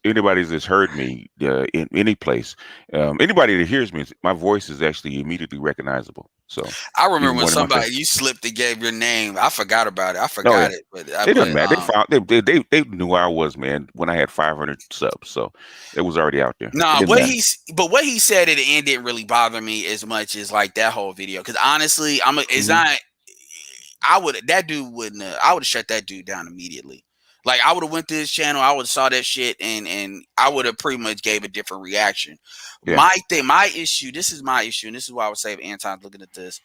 anybody that's heard me in any place, anybody that hears me, my voice is actually immediately recognizable. So I remember when somebody you slipped and gave your name. I forgot about it. I forgot it, but it doesn't matter. They knew who I was, man, when I had 500 subs, so it was already out there. Nah, what he said at the end didn't really bother me as much as like that whole video, because honestly, it's not. I would have shut that dude down immediately. Like, I would have went to his channel, I would have saw that shit, and I would have pretty much gave a different reaction. My issue, this is my issue, and this is why I would say if Anton's looking at this,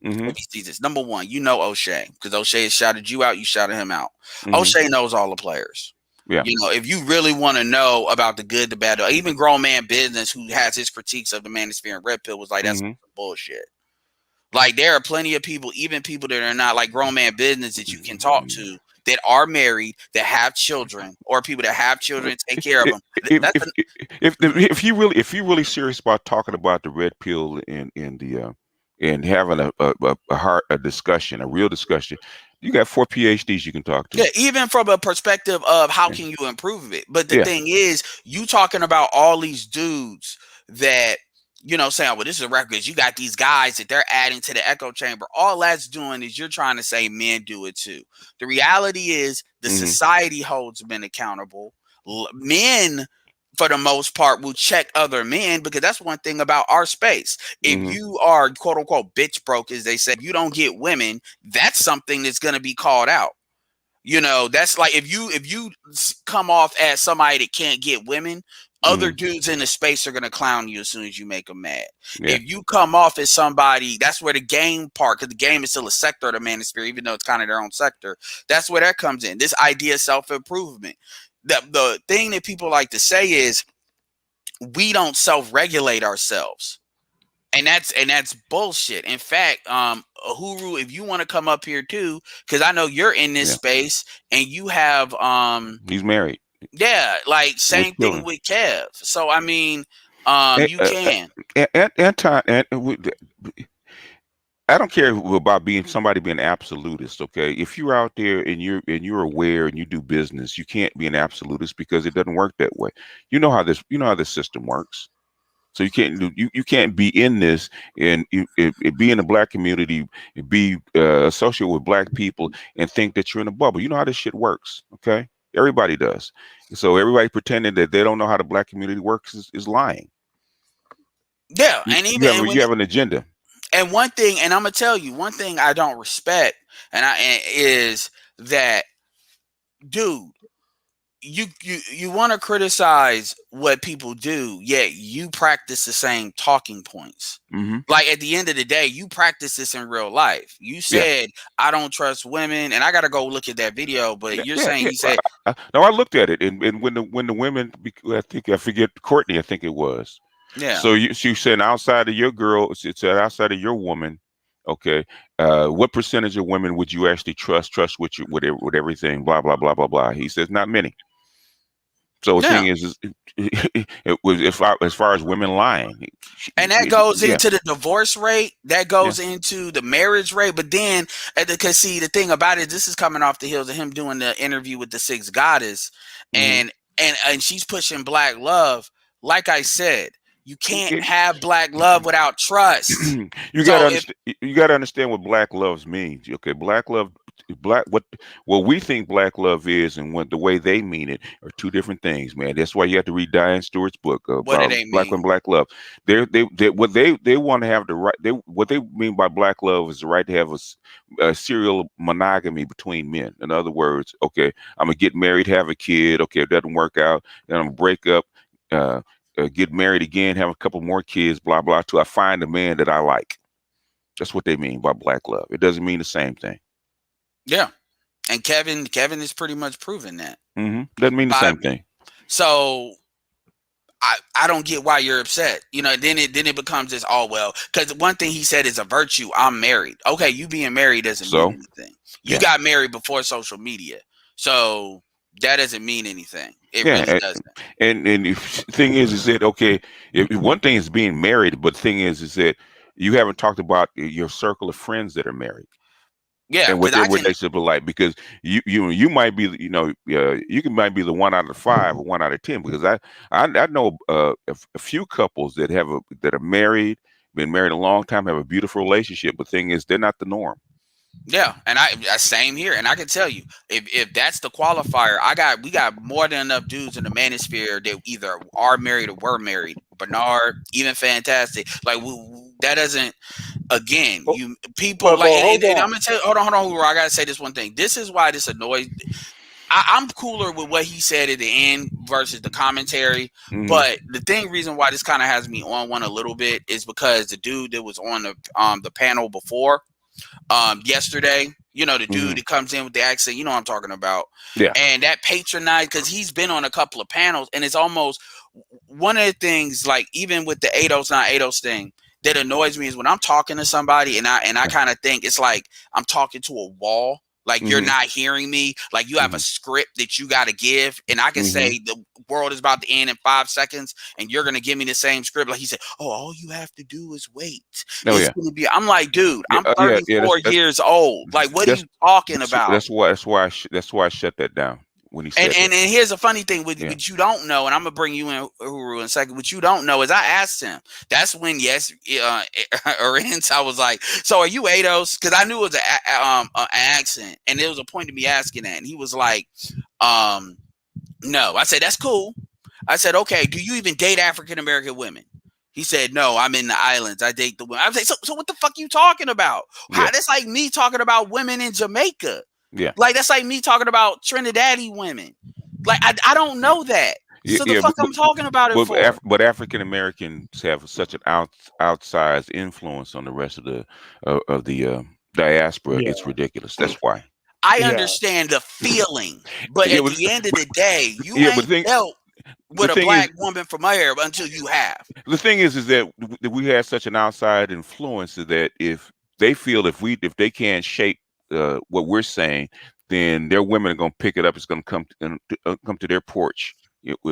if he sees this, number one, O'Shea, because O'Shea has shouted you out, you shouted him out. O'Shea knows all the players. Yeah. If you really want to know about the good, the bad, even Grown Man Business, who has his critiques of the Manosphere and Red Pill, was like, that's bullshit. Like, there are plenty of people, even people that are not like Grown Man Business, that you can talk to, that are married, that have children, or people that have children, take care of them. If you really serious about talking about the red pill and having a discussion, a real discussion, you got 4 PhDs you can talk to. Yeah, even from a perspective of how can you improve it. But the thing is, you talking about all these dudes that saying, well, this is a record. You got these guys that they're adding to the echo chamber. All that's doing is you're trying to say men do it too. The reality is the society holds men accountable. Men, for the most part, will check other men, because that's one thing about our space. If you are quote unquote bitch broke, as they say, you don't get women, that's something that's going to be called out. That's like if you come off as somebody that can't get women, other dudes in the space are going to clown you as soon as you make them mad. Yeah. If you come off as somebody, that's where the game part, because the game is still a sector of the manosphere, even though it's kind of their own sector. That's where that comes in. This idea of self-improvement. The thing that people like to say is we don't self-regulate ourselves. And that's bullshit. In fact, Uhuru, if you want to come up here too, because I know you're in this space and you have he's married. Yeah, like same thing with Kev. So I mean, you can. Anton, I don't care about being somebody being absolutist. Okay, if you're out there and you're aware and you do business, you can't be an absolutist because it doesn't work that way. You know how this system works. So you can't be in this and be in the black community, be associated with black people, and think that you're in a bubble. You know how this shit works, okay? Everybody does. So everybody pretending that they don't know how the black community works is lying. Yeah, and even you have an agenda. And one thing, and I'm gonna tell you one thing I don't respect, is that, dude. You want to criticize what people do, yet you practice the same talking points. Like at the end of the day, you practice this in real life. You said, I don't trust women, and I got to go look at that video, but you're saying you said. No, I looked at it, and when the women, I forget, Courtney, I think it was. Yeah. So she said outside of your girl, it said outside of your woman, okay, what percentage of women would you actually trust with everything, blah, blah, blah, blah, blah. He says not many. So the thing is it was as far as women lying, and that goes into the divorce rate, that goes into the marriage rate. But then, because see, the thing about it, this is coming off the heels of him doing the interview with the Sixth Goddess, and she's pushing black love. Like I said, you can't have black love without trust. You gotta understand what black love means. Okay, black love. What we think black love is and what the way they mean it are two different things, man. That's why you have to read Diane Stewart's book about black and black love. They want to have the right. What they mean by black love is the right to have a serial monogamy between men. In other words, okay, I'm gonna get married, have a kid. Okay, if that doesn't work out, then I'm gonna break up, get married again, have a couple more kids, blah blah. Till I find a man that I like. That's what they mean by black love. It doesn't mean the same thing. Yeah, and Kevin is pretty much proven that. Doesn't mean the same thing. So I don't get why you're upset. Then it becomes this because one thing he said is a virtue. I'm married. Okay, you being married doesn't mean anything. You got married before social media, so that doesn't mean anything. It really doesn't. And the thing is that okay, if one thing is being married, but the thing is that you haven't talked about your circle of friends that are married. Yeah, and what their relationship is like, because you might be might be the 1 out of 5 or 1 out of 10, because I know a few couples that are married, been married a long time, have a beautiful relationship, but the thing is they're not the norm. Yeah, and I same here, and I can tell you if that's the qualifier, we got more than enough dudes in the manosphere that either are married or were married. Bernard, even Fantastic, like that doesn't. Again, you people and I'm gonna tell you, hold on, I gotta say this one thing. This is why this annoys. I'm cooler with what he said at the end versus the commentary. But the reason why this kind of has me on one a little bit is because the dude that was on the panel before yesterday, the dude that comes in with the accent, what I'm talking about. Yeah. And that patronize, because he's been on a couple of panels, and it's almost one of the things, like even with the ADOS, not ADOS thing, that annoys me is when I'm talking to somebody and I kind of think it's like I'm talking to a wall. Like you're not hearing me. Like you have a script that you got to give, and I can say the world is about to end in 5 seconds, and you're gonna give me the same script. Like he said, all you have to do is wait. Gonna be. I'm like, dude, I'm 34 years old. Like, what are you talking about? That's why I shut that down. When he said and here's a funny thing with you don't know, and I'm gonna bring you in, Uhuru, in a second. What you don't know is I asked him. That's when I was like, "So are you ADOS?" Because I knew it was an accent, and there was a point to me asking that, and he was like, "No." I said, "That's cool." I said, "Okay, do you even date African American women?" He said, "No, I'm in the islands. I date the women." I was like, "So what the fuck you talking about? That's like me talking about women in Jamaica." Yeah. Like, that's like me talking about Trinidadian women. Like, I don't know that. So the fuck I'm talking about it for? But African Americans have such an outsized influence on the rest of the diaspora. Yeah. It's ridiculous. That's why. I Yeah. understand the feeling, but Yeah, at the end of the day, you yeah, ain't dealt the with a thing is, black woman from here until you have. the thing is that we have such an outside influence that if they feel if they can't shape what we're saying, then their women are going to pick it up. It's going to come to their porch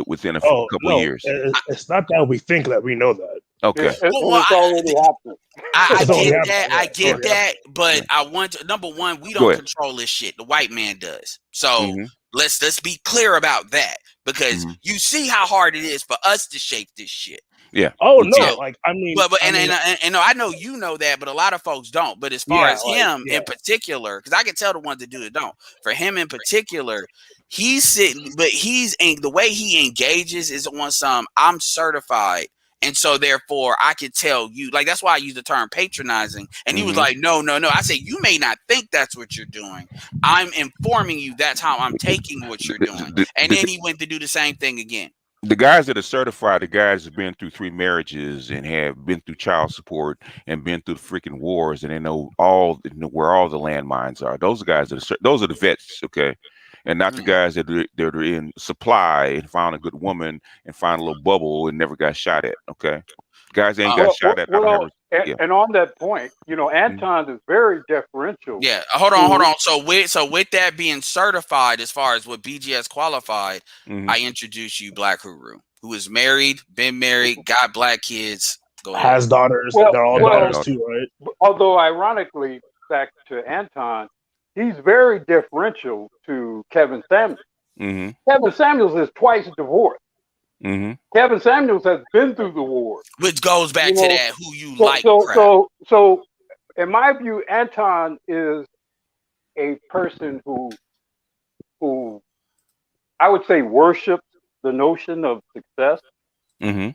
within a Oh couple of no, years. it's not that we think that we know that. Okay. Well, it's already happening. I It's already get happened. that. Yeah, I it's get already that. But Yeah. I want to, number one, we Go don't ahead. control this shit. The white man does. So hmm let's be clear about that, because hmm you see how hard it is for us to shape this shit. Yeah. Oh We no, can. like I mean, But and I know you know that, but a lot of folks don't. But as far yeah, as like him yeah. in particular, because I can tell the ones that do it don't. For him in particular, he's sitting, but the way he engages is on some I'm certified. And so therefore I could tell you, like, that's why I use the term patronizing. And he was hmm like, no. I said, you may not think that's what you're doing. I'm informing you that's how I'm taking what you're doing. And then he went to do the same thing again. The guys that are certified, the guys that have been through 3 marriages and have been through child support and been through the freaking wars, and they know where all the landmines are. Those are guys those are the vets, okay, and not the guys that are in supply and found a good woman and found a little bubble and never got shot at. Okay, guys that ain't got shot at. I don't have. Yeah. And on that point, Mhm. Anton is very deferential. Yeah, hold on. So with that being certified, as far as what BGS qualified, I introduce you Black Huru, who is married, been married, got black kids. Go ahead. Has daughters. Well, They're all daughters too, right? Although ironically, back to Anton, he's very differential to Kevin Samuels. Mm-hmm. Kevin Samuels is twice divorced. Mm-hmm. Kevin Samuels has been through the war, which goes back to that who you like. So, in my view, Anton is a person who I would say worships the notion of success, and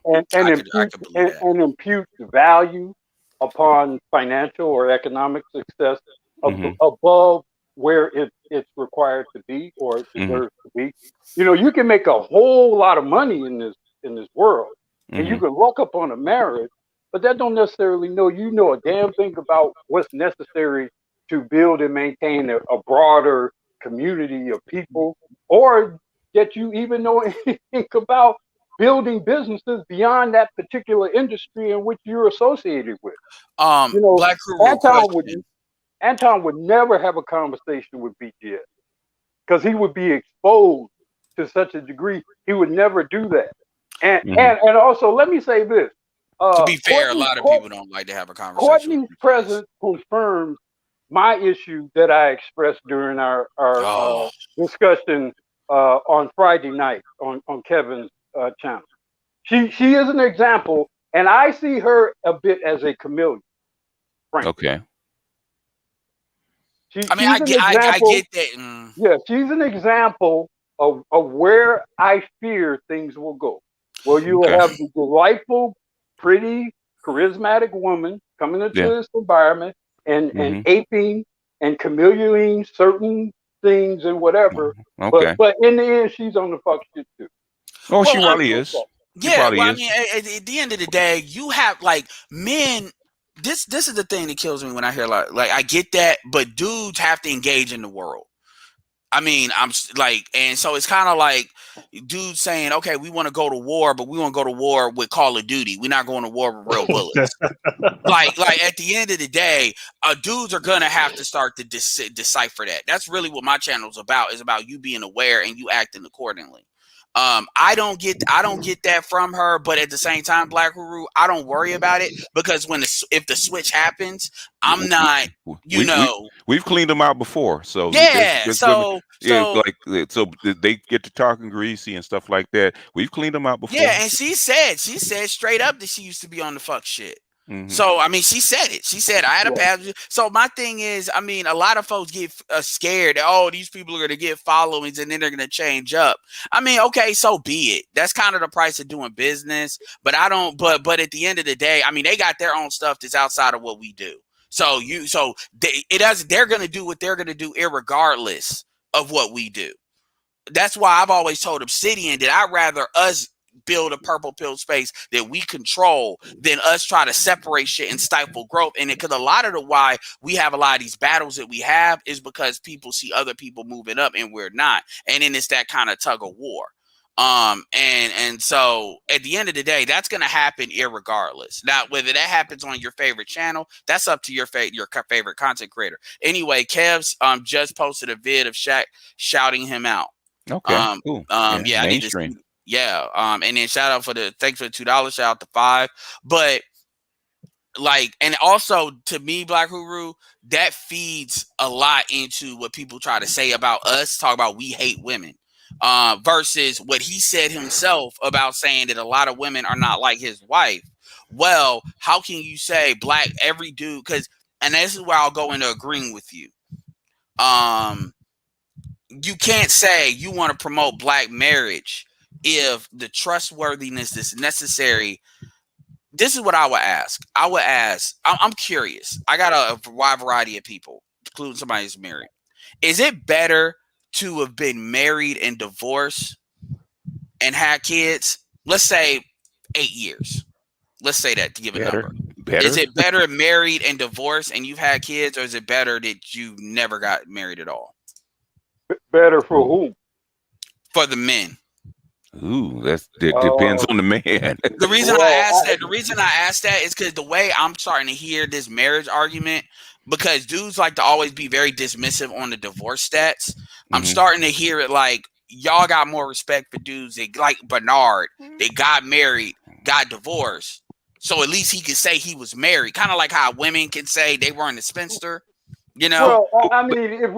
imputes value upon financial or economic success above where it's required to be or it deserves to be. You can make a whole lot of money in this world, and you can luck up on a marriage, but that don't necessarily know a damn thing about what's necessary to build and maintain a broader community of people, or that you even know anything about building businesses beyond that particular industry in which you're associated with. Black Anton would never have a conversation with BGS because he would be exposed to such a degree. He would never do that. And also, let me say this. To be fair, a lot of people don't like to have a conversation. Courtney's presence confirms my issue that I expressed during our discussion on Friday night on Kevin's channel. She is an example, and I see her a bit as a chameleon. Frankly. Okay. I get that. Yeah, she's an example of where I fear things will go. Well, you will have the delightful, pretty, charismatic woman coming into this environment and aping and chameleoning certain things and whatever. Okay. But in the end, she's on the fuck shit too. Oh, she probably is. Yeah, well, I mean, at the end of the day, you have like men. This is the thing that kills me when I hear like I get that, but dudes have to engage in the world. I mean, I'm like, and so it's kind of like dudes saying, okay, we want to go to war, but we want to go to war with Call of Duty. We're not going to war with real bullets. like at the end of the day, dudes are going to have to start to decipher that. That's really what my channel is about you being aware and you acting accordingly. I don't get that from her, but at the same time, Black Huru, I don't worry about it because if the switch happens, I'm not, we've cleaned them out before, so so they get to talking greasy and stuff like that. We've cleaned them out before. Yeah, and she said straight up that she used to be on the fuck shit. So, I mean, she said it. She said, I had a passenger. So my thing is, I mean, a lot of folks get scared that, oh, these people are going to get followings and then they're going to change up. I mean, okay, so be it. That's kind of the price of doing business. But but at the end of the day, I mean, they got their own stuff that's outside of what we do. So they're going to do what they're going to do irregardless of what we do. that's why I've always told Obsidian that I'd rather us build a purple pill space that we control than us try to separate shit and stifle growth. And because a lot of the why we have a lot of these battles that we have is because people see other people moving up and we're not. And then it's that kind of tug of war. And so at the end of the day, that's going to happen irregardless. Now, whether that happens on your favorite channel, that's up to your favorite content creator. Anyway, Kev's just posted a vid of Shaq shouting him out. Okay, cool. Yeah, I need to see. Yeah. And then thanks for the $2, shout out to 5. But like, and also to me, Black Huru, that feeds a lot into what people try to say about us, talk about we hate women. Versus what he said himself about saying that a lot of women are not like his wife. Well, how can you say every dude? And this is where I'll go into agreeing with you. You can't say you want to promote black marriage if the trustworthiness that's necessary. This is what I would ask. I'm curious. I got a wide variety of people, including somebody who's married. Is it better to have been married and divorced and had kids? Let's say 8 years. Let's say that to give a number. Is it better married and divorced and you've had kids, or is it better that you never got married at all? Better for whom? For the men. Ooh, that depends on the man. The reason I asked that is because the way I'm starting to hear this marriage argument, because dudes like to always be very dismissive on the divorce stats. I'm starting to hear it like y'all got more respect for dudes that, like Bernard, they got married, got divorced, so at least he could say he was married. Kind of like how women can say they weren't a spinster. You know, well, I mean, if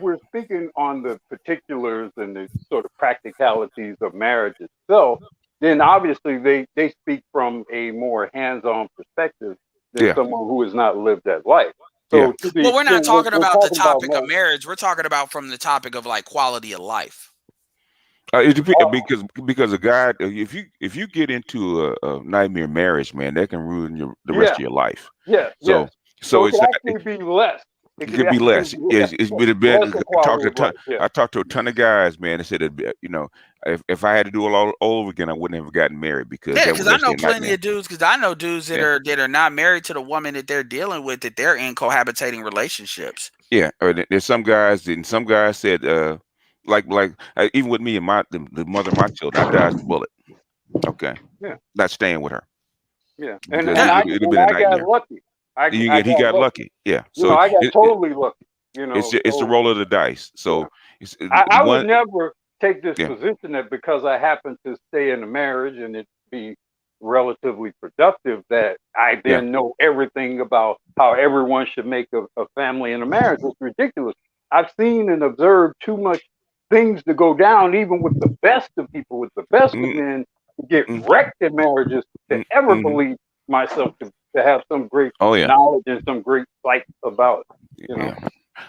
we're speaking on the particulars and the sort of practicalities of marriage itself, then obviously they speak from a more hands-on perspective than someone who has not lived that life. So, well, we're not talking about the topic of marriage. We're talking about from the topic of like quality of life. It depends because a guy, if you get into a nightmare marriage, man, that can ruin the rest of your life. Yeah. So it can actually be less. It could be less. Yes, it would have been. I talked to a ton of guys, man. They said, if I had to do it all over again, I wouldn't have gotten married because I know plenty of dudes. Because I know dudes that are not married to the woman that they're dealing with, that they're in cohabitating relationships. Yeah, or there's some guys, and some guys said, like even with me and the mother of my children, I dodged the bullet. Okay, not staying with her. Yeah, and I got lucky. He got lucky. Yeah. So I got totally lucky. It's the roll of the dice. So I would never take this position that because I happen to stay in a marriage and it be relatively productive that I then know everything about how everyone should make a family and a marriage. It's ridiculous. I've seen and observed too much things to go down, even with the best of people, with the best of men, to get wrecked in marriages to ever believe myself to have some great knowledge and some great fight about it. You know?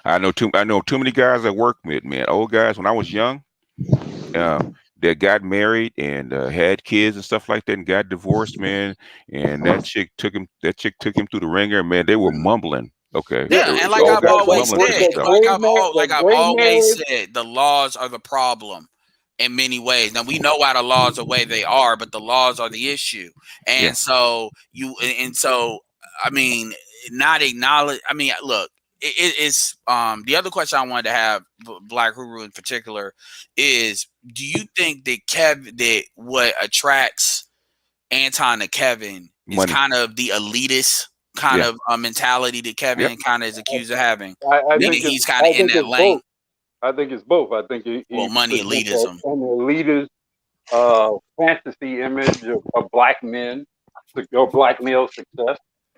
I know too many guys I work with, man. Old guys when I was young, that got married and had kids and stuff like that and got divorced, man. And that chick took him through the ringer, man. They were mumbling. Okay. Yeah, and like I've always said, the laws are the problem in many ways. Now we know why the laws are the way they are, but the laws are the issue. And so I mean, not acknowledge. I mean, look, it's the other question I wanted to have, Black Huru in particular, is do you think that what attracts Anton to Kevin is kind of the elitist kind of mentality that Kevin kind of is accused of having? I think he's kind of in that lane. Both. I think it's both. I think money elitism. An elitist fantasy image of black men or black male success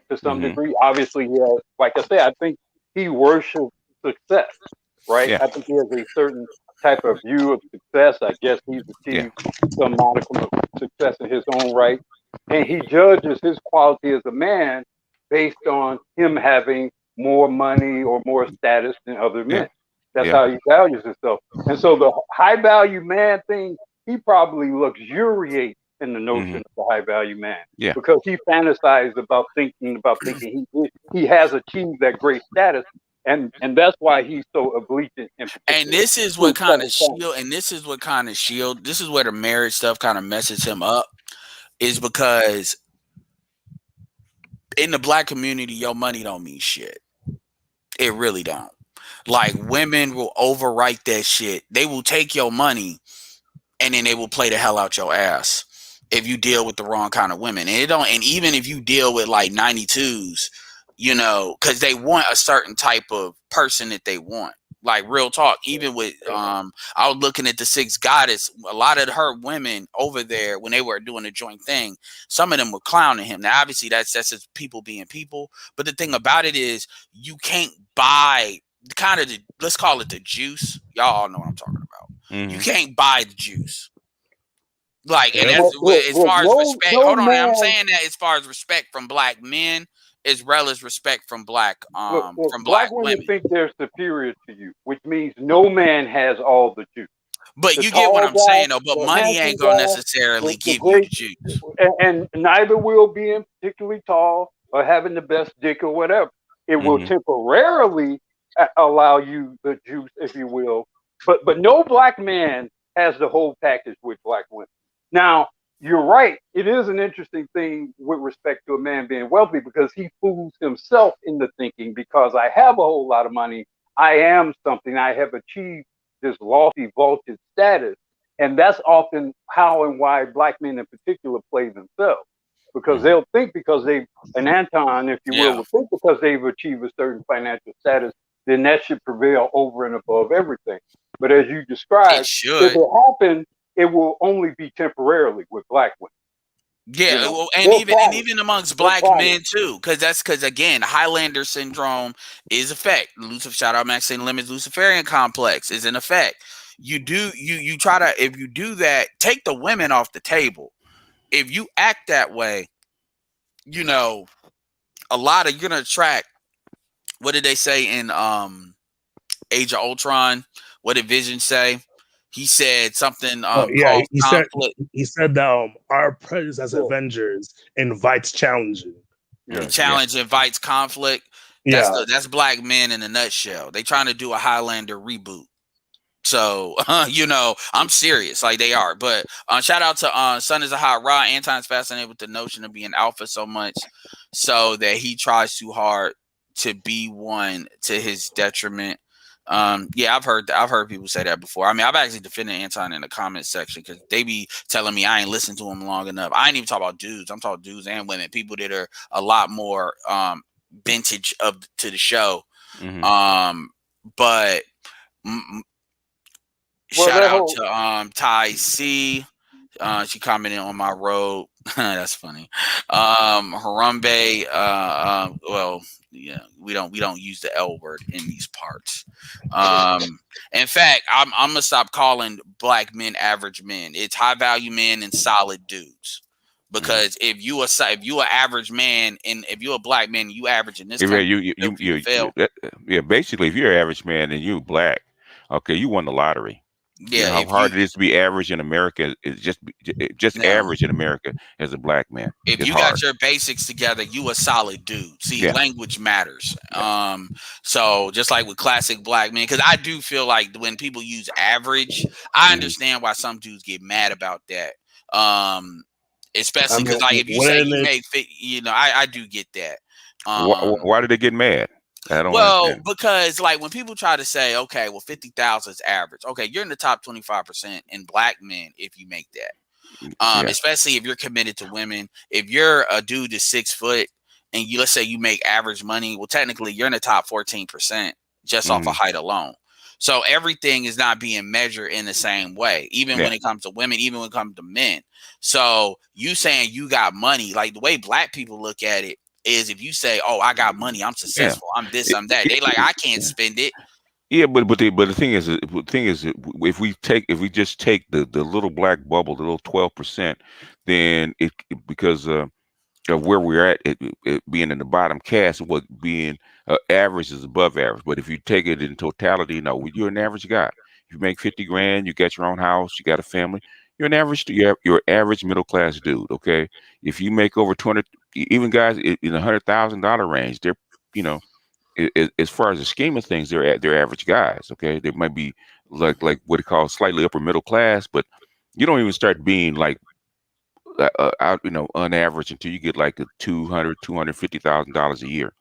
to some degree. Obviously, like I say, I think he worships success, right? Yeah. I think he has a certain type of view of success. I guess he's achieved some modicum of success in his own right. And he judges his quality as a man based on him having more money or more status than other men. That's how he values himself. And so the high value man thing, he probably luxuriates in the notion of the high value man. Yeah. Because he fantasized about thinking he has achieved that great status and that's why he's so oblique in And particular. this is what kind of shield. And this is what kind of shield. This is where the marriage stuff kind of messes him up. Is because in the black community, your money don't mean shit. It really don't. Like women will overwrite that shit. They will take your money and then they will play the hell out your ass if you deal with the wrong kind of women. And it don't. And even if you deal with like 92s, you know, because they want a certain type of person that they want. Like real talk. Even with I was looking at the Sixth Goddess. A lot of her women over there when they were doing a joint thing, some of them were clowning him. Now, obviously, that's just people being people. But the thing about it is, you can't buy kind of the, let's call it the juice. Y'all all know what I'm talking about. You can't buy the juice. Like, and that's as far as respect. Hold on, I'm saying that as far as respect from black men, as well as respect from black from black women. think they're superior to you, which means no man has all the juice. But The you get what tall I'm guy, saying, though. But the money handsome ain't gonna guy, necessarily the give you great, the juice. and neither will being particularly tall or having the best dick or whatever. It will temporarily allow you the juice, if you will. But no black man has the whole package with black women. Now, you're right. It is an interesting thing with respect to a man being wealthy because he fools himself into thinking because I have a whole lot of money, I am something, I have achieved this lofty vaulted status. And that's often how and why black men in particular play themselves. Because they'll think because they, an Anton, if you will think because they've achieved a certain financial status, then that should prevail over and above everything. But as you described, if it happens, it will only be temporarily with black women. Yeah, well, and even amongst black men too, because again, Highlander syndrome is effect. Shout out Maxine Lemons Luciferian complex is in effect. You try to, if you do that, take the women off the table. If you act that way, you know, you're gonna attract. What did they say in Age of Ultron? What did Vision say? He said something called conflict. He said that our presence as Avengers invites challenging. Challenge invites conflict. That's black men in a nutshell. They trying to do a Highlander reboot. So you know, I'm serious, like they are. But shout out to Sun is a Hot Rod. Anton's fascinated with the notion of being alpha so much so that he tries too hard to be one to his detriment. Yeah, I've heard people say that before. I mean, I've actually defended Anton in the comment section because they be telling me I ain't listened to him long enough. I ain't even talk about dudes. I'm talking dudes and women, people that are a lot more vintage to the show. But shout out to Ty C. She commented on my road. That's funny. Harambe. Well, yeah, we don't use the L word in these parts. In fact, I'm gonna stop calling black men average men. It's high value men and solid dudes. Because if you an average man and if you're a black man, you average in this country. Basically, if you're an average man and you black, okay, you won the lottery. Yeah, you know how hard it is to be average in America. It's just average in America as a black man. If you got your basics together, you a solid dude. See, language matters. So just like with classic black men, because I do feel like when people use average, I understand why some dudes get mad about that. Especially because like if you say you make fit, you know, I do get that. Why did they get mad? Well, because like when people try to say, okay, well, 50,000 is average. Okay, you're in the top 25% in black men if you make that. Especially if you're committed to women. If you're a dude that's 6 foot and let's say you make average money, well, technically you're in the top 14% just off of height alone. So everything is not being measured in the same way, even when it comes to women, even when it comes to men. So you saying you got money, like the way black people look at it is if you say, "Oh, I got money, I'm successful, I'm this, I'm that," they like, I can't spend it. Yeah, but the thing is, if we just take the little black bubble, the little 12%, then because of where we're at, it being in the bottom caste, what being average is above average. But if you take it in totality, no, you're an average guy. If you make 50 grand, you got your own house, you got a family, you're an average. You're average middle class dude. Okay, if you make over 200, even guys in the $100,000 range, they're as far as the scheme of things, they're average guys. Okay, they might be like what they call slightly upper middle class, but you don't even start being like out, on average until you get like a $250,000 a year.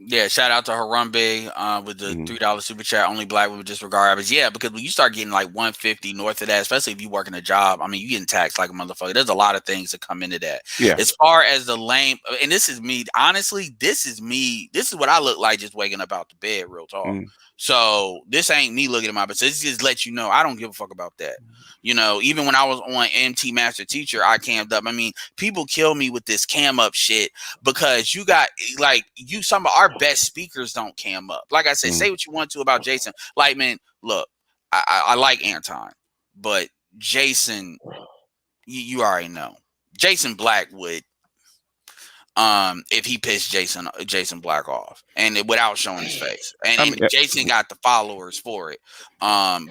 Yeah, shout out to Harambe with the $3 super chat. Only black women disregard average. Yeah, because when you start getting like 150 north of that, especially if you working a job, I mean, you getting taxed like a motherfucker. There's a lot of things that come into that. Yeah. As far as the lame, and this is me. Honestly, this is me. This is what I look like just waking up out the bed. Real talk. So this ain't me looking at my, but this just let you know I don't give a fuck about that. Even when I was on MT Master Teacher, I cammed up. I mean, people kill me with this cam up shit because you got like some of our best speakers don't cam up. Like I said, say what you want to about Jason. Like, man, look, I like Anton, but Jason, you already know. Jason Black would, if he pissed Jason Black off and without showing his face, and Jason got the followers for it.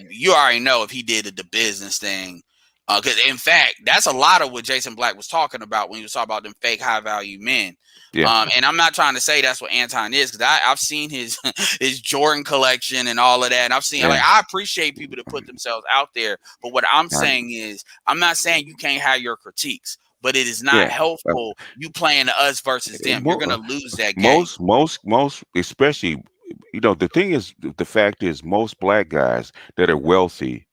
You already know if he did the business thing, because in fact, that's a lot of what Jason Black was talking about when he was talking about them fake high value men. Yeah. And I'm not trying to say that's what Anton is, because I've seen his his Jordan collection and all of that, and I've seen like I appreciate people to put themselves out there, but what I'm saying is I'm not saying you can't have your critiques. But it is not helpful. You playing the us versus them. You're gonna lose that game. Most, especially, the thing is, the fact is, most black guys that are wealthy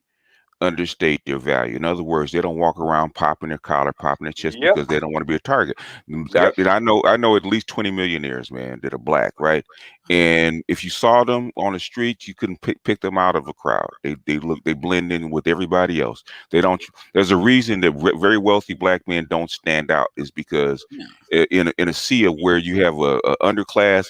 understate their value. In other words, they don't walk around popping their collar, popping their chest because they don't want to be a target. I know at least 20 millionaires, man, that are black, right? And if you saw them on the street, you couldn't pick them out of a crowd. They blend in with everybody else. They don't. There's a reason that very wealthy black men don't stand out, is because in a sea of where you have a underclass,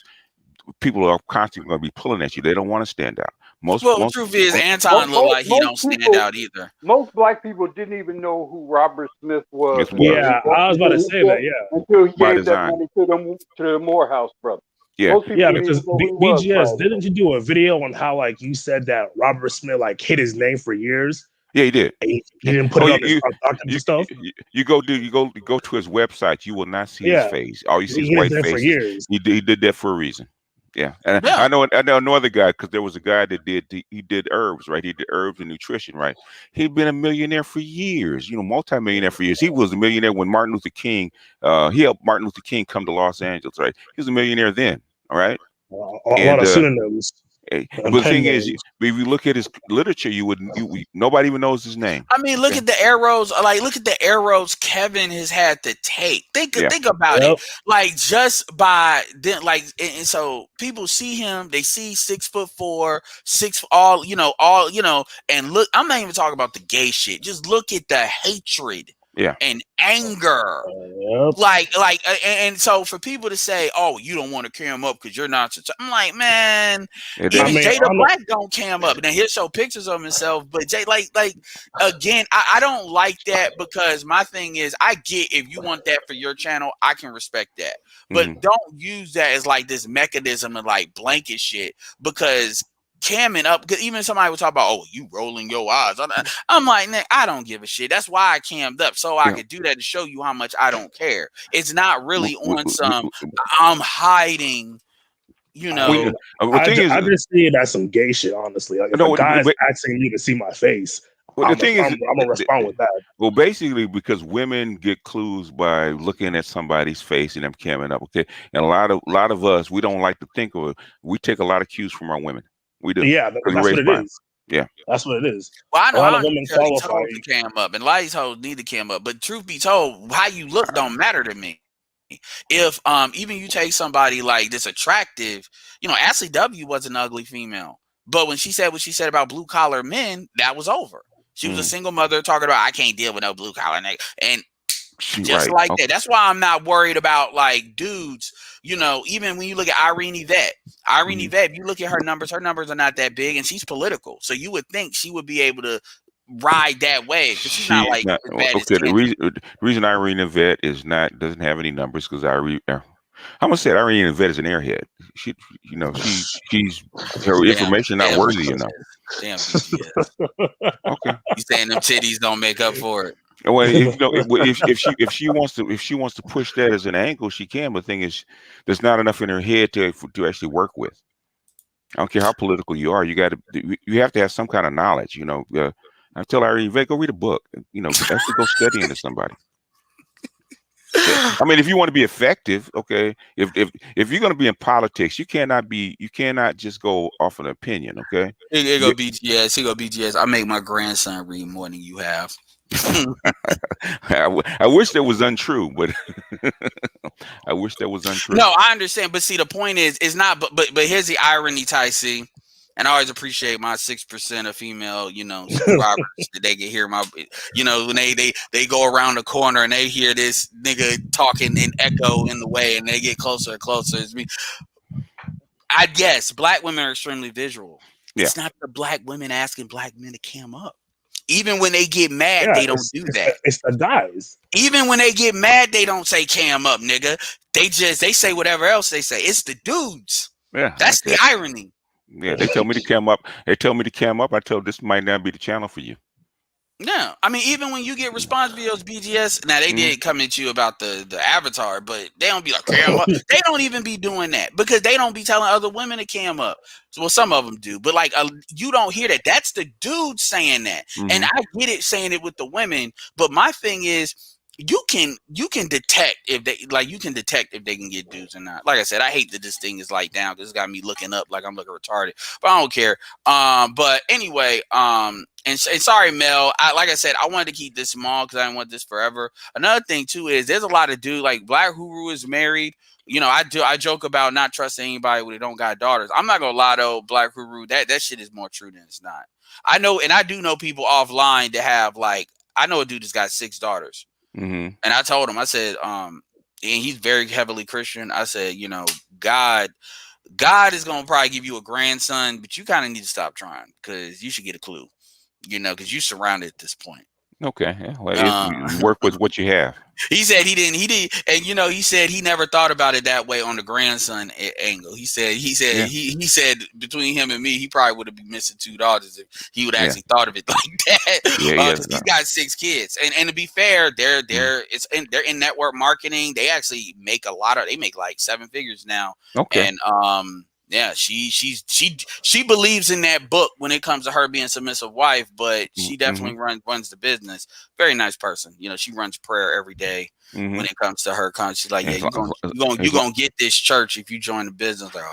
people are constantly going to be pulling at you. They don't want to stand out. The truth is, Anton look like he don't stand out either. Most black people didn't even know who Robert Smith was. Yeah, I was about to say that. Yeah, until he gave that money to the Morehouse brothers. Yeah, because BGS, didn't you do a video on how like you said that Robert Smith like hid his name for years? Yeah, he did. He didn't put it on his document stuff. You go to his website, you will not see his face. All you see is white face. He did that for a reason. Yeah, and I know another guy, because there was a guy that did herbs, right? He did herbs and nutrition, right? He'd been a millionaire for years, multimillionaire for years. He was a millionaire when Martin Luther King, he helped Martin Luther King come to Los Angeles, right? He was a millionaire then, all right? A lot of pseudonyms. But the thing is, if you look at his literature, nobody even knows his name. I mean, look at the arrows. Like, look at the arrows Kevin has had to take. Think about it. Like, just by then, like, and so people see him. They see 6'4", and look. I'm not even talking about the gay shit. Just look at the hatred. And anger, and so for people to say, "Oh, you don't want to cam up because you're not," I'm like, man, even Jada Black don't cam up. Now he'll show pictures of himself, but Jay, like again, I don't like that, because my thing is, I get if you want that for your channel, I can respect that, but don't use that as like this mechanism of like blanket shit, because camming up, because even somebody would talk about, "Oh, you rolling your eyes." I'm like, Nick, I don't give a shit. That's why I cammed up, so I could do that to show you how much I don't care. It's not really on some I'm hiding, I just see it as some gay shit, honestly. Like, if a guy's asking me to see my face, I'm gonna respond with that. Well, basically, because women get clues by looking at somebody's face and them camming up, okay? And a lot of us, we don't like to think of it. We take a lot of cues from our women. We do. Yeah, that's what it is. Yeah, that's what it is. Well, I know a lot of women qualify to cam up, and a lot of these hoes need to cam up. But truth be told, how you look don't matter to me. If even you take somebody like this attractive, Ashley W was an ugly female, but when she said what she said about blue collar men, that was over. She was a single mother talking about, I can't deal with no blue collar nigga, and just like that. That's why I'm not worried about like dudes. Even when you look at Irene Yvette, if you look at her numbers are not that big, and she's political. So you would think she would be able to ride that wave, because she's not like the reason Irene Yvette doesn't have any numbers, because I'm gonna say Irene Yvette is an airhead. She's her information not worthy enough. Damn BGS. Okay, you saying them titties don't make up for it? Well, if she wants to push that as an angle, she can. But the thing is, there's not enough in her head to actually work with. I don't care how political you are. You have to have some kind of knowledge. I tell Irene, go read a book. Actually go study into somebody. I mean, if you want to be effective, okay. If you're going to be in politics, you cannot just go off an opinion, okay. Here go BGS. Here go BGS. I make my grandson read more than you have. I wish that was untrue, but I wish that was untrue. No, I understand, but see, the point is, it's not. But here's the irony, Ty C. And I always appreciate my 6% of female, subscribers that they can hear my, when they go around the corner and they hear this nigga talking in echo in the way, and they get closer and closer. It's me. I guess black women are extremely visual. Yeah. It's not the black women asking black men to cam up. Even when they get mad, they don't do that. It's the guys. Even when they get mad, they don't say cam up, nigga. They say whatever else they say. It's the dudes. Yeah, that's the irony. Yeah, they tell me to cam up. I tell this might not be the channel for you. No, I mean, even when you get response videos, BGS, now they did come at you about the avatar, but they don't be like cam up. They don't even be doing that because they don't be telling other women to cam up. So, well, some of them do, but like you don't hear that. That's the dude saying that, and I get it saying it with the women. But my thing is, you can detect if they can get dudes or not. Like I said, I hate that this thing is like down because it's got me looking up like I'm looking retarded, but I don't care. But anyway, and sorry, Mel. Like I said, I wanted to keep this small because I didn't want this forever. Another thing too is there's a lot of dudes like Black Huru is married. I joke about not trusting anybody when they don't got daughters. I'm not gonna lie though, Black Huru, that shit is more true than it's not. I know, and I do know people offline that have I know a dude that's got 6 daughters. And I told him, I said, and he's very heavily Christian. I said, God is gonna probably give you a grandson, but you kind of need to stop trying because you should get a clue, because you're surrounded at this point. Okay, yeah, well, you work with what you have. He said he didn't, and he said he never thought about it that way on the grandson angle. He said between him and me, he probably would have been missing 2 daughters if he would actually thought of it like that. Because he's got 6 kids, and to be fair, they're in network marketing. They actually make they make like 7 figures now. Okay, and yeah, she believes in that book when it comes to her being a submissive wife, but she definitely runs the business. Very nice person. She runs prayer every day when it comes to her. She's like, yeah, you're gonna get this church if you join the business. Like,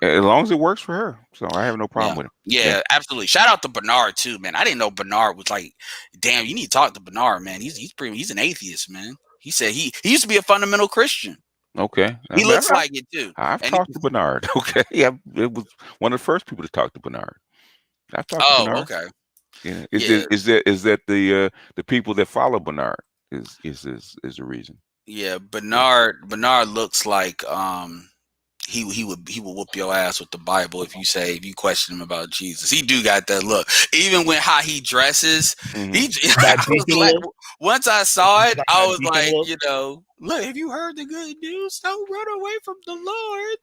as long as it works for her, so I have no problem with it. Yeah, absolutely. Shout out to Bernard too, man. I didn't know Bernard was like, damn, you need to talk to Bernard, man. He's an atheist, man. He said he used to be a fundamental Christian. Okay, he looks like it too. I've talked to Bernard. Okay, yeah, it was one of the first people to talk to Bernard. I've talked to Bernard. Okay. Yeah, is that the people that follow Bernard is the reason? Yeah, Bernard looks like he would whoop your ass with the Bible if you question him about Jesus. He do got that look. Even when how he dresses, once I saw it, I was like, look, have you heard the good news? Don't run away from the Lord.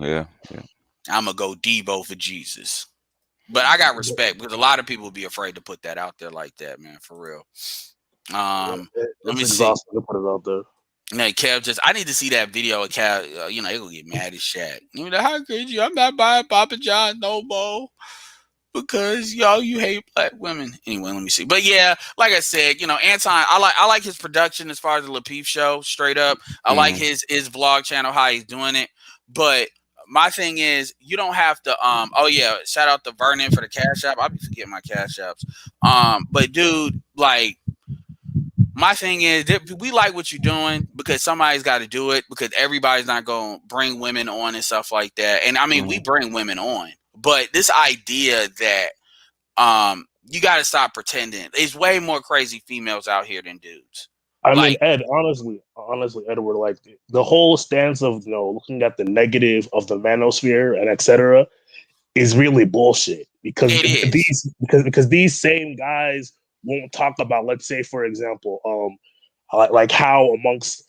Yeah. I'm gonna go Debo for Jesus. But I got respect because a lot of people would be afraid to put that out there like that, man, for real. Let me see. To put it out there. No, Kev, I need to see that video of Kev. They gonna get mad as shit. How could you? I'm not buying Papa John no more because you hate black women. Anyway, let me see. But yeah, like I said, Anton, I like his production as far as the Lapeef show. Straight up, I like his vlog channel, how he's doing it. But my thing is, you don't have to. Oh yeah, shout out to Vernon for the cash app. I'll be forgetting my cash apps. But dude, like. My thing is, we like what you're doing because somebody's got to do it because everybody's not going to bring women on and stuff like that. And I mean, we bring women on, but this idea that you got to stop pretending. There's way more crazy females out here than dudes. I mean, Ed, honestly, Edward, like the whole stance of looking at the negative of the manosphere and etc. is really bullshit because these same guys won't talk about, let's say, for example, like how amongst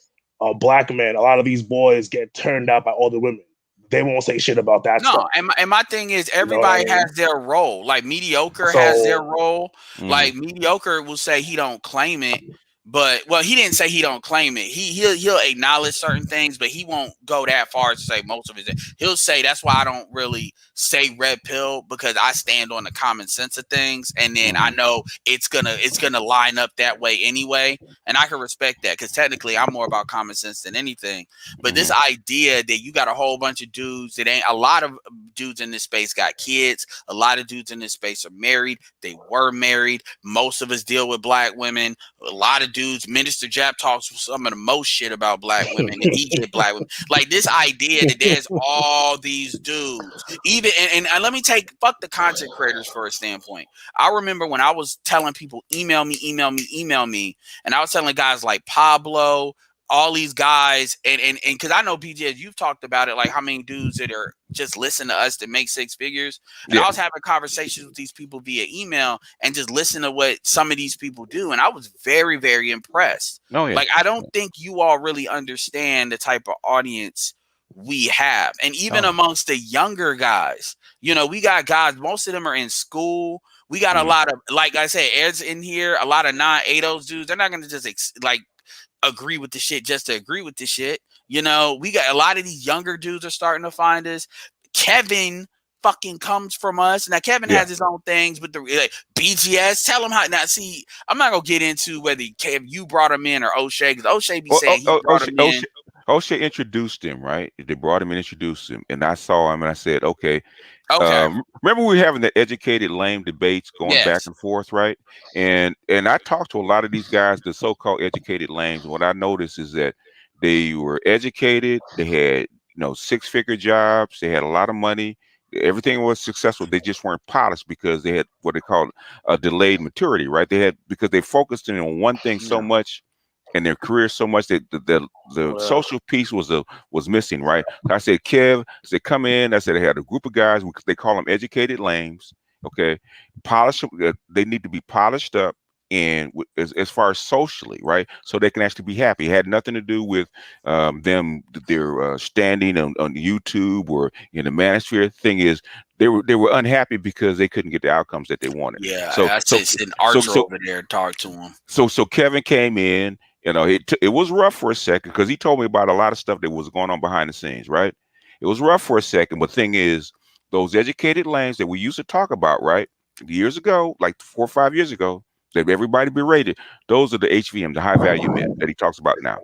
black men, a lot of these boys get turned out by older women. they won't say shit about that No, stuff. and my thing is You know what I everybody mean? has their role. Like mediocre So has their role. Mhm. Like mediocre will say he don't claim it, but well, he didn't say he don't claim it. He'll acknowledge certain things, but he won't go that far to say most of it. He'll say that's why I don't really say red pill, because I stand on the common sense of things, and then I know it's gonna line up that way anyway, and I can respect that because technically I'm more about common sense than anything. But this idea that you got a whole bunch of dudes that ain't a lot of dudes in this space got kids. A lot of dudes in this space are married. They were married. Most of us deal with black women. A lot of dudes, Minister Jap talks some of the most shit about black women, and he get black women. Like this idea that there's all these dudes, even and let me take fuck the content creators for a standpoint. I remember when I was telling people email me, and I was telling guys like Pablo, all these guys, and because I know BJ, you've talked about it, like how many dudes that are just listen to us that make six figures. And I was having conversations with these people via email and just listen to what some of these people do, and I was very, very impressed. Oh, yeah. Like I don't think you all really understand the type of audience we have, and even amongst the younger guys, you know, we got guys. Most of them are in school. We got a lot of, like I said, Ed's in here. A lot of non-ADOS dudes. They're not going to just agree with the shit just to agree with the shit. You know, we got a lot of these younger dudes are starting to find us. Kevin fucking comes from us. Now Kevin has his own things, but the like, BGS, tell him how. Now see, I'm not gonna get into whether you brought him in or O'Shea, because O'Shea be saying he brought him in. O'Shea introduced him, right? They brought him and introduced him, and I saw him and I said, okay. Remember we were having the educated lame debates going back and forth, right? And I talked to a lot of these guys, the so-called educated lames, and what I noticed is that they were educated, they had, you know, six-figure jobs, they had a lot of money, everything was successful. They just weren't polished because they had what they call a delayed maturity, right? Because they focused in on one thing so much and their career so much that the social piece was missing, right? So I said, Kev, I said, come in. I said, they had a group of guys, they call them educated lames, okay? Polish, they need to be polished up, and as far as socially, right? So they can actually be happy. It had nothing to do with their standing on YouTube or in the manosphere. Thing is, they were unhappy because they couldn't get the outcomes that they wanted. Yeah, so I said Archer over there talk to him. So Kevin came in. You know, it was rough for a second because he told me about a lot of stuff that was going on behind the scenes, right? It was rough for a second, but the thing is, those educated lanes that we used to talk about, right, years ago, like 4 or 5 years ago, that everybody berated, those are the HVM, the high value men that he talks about now.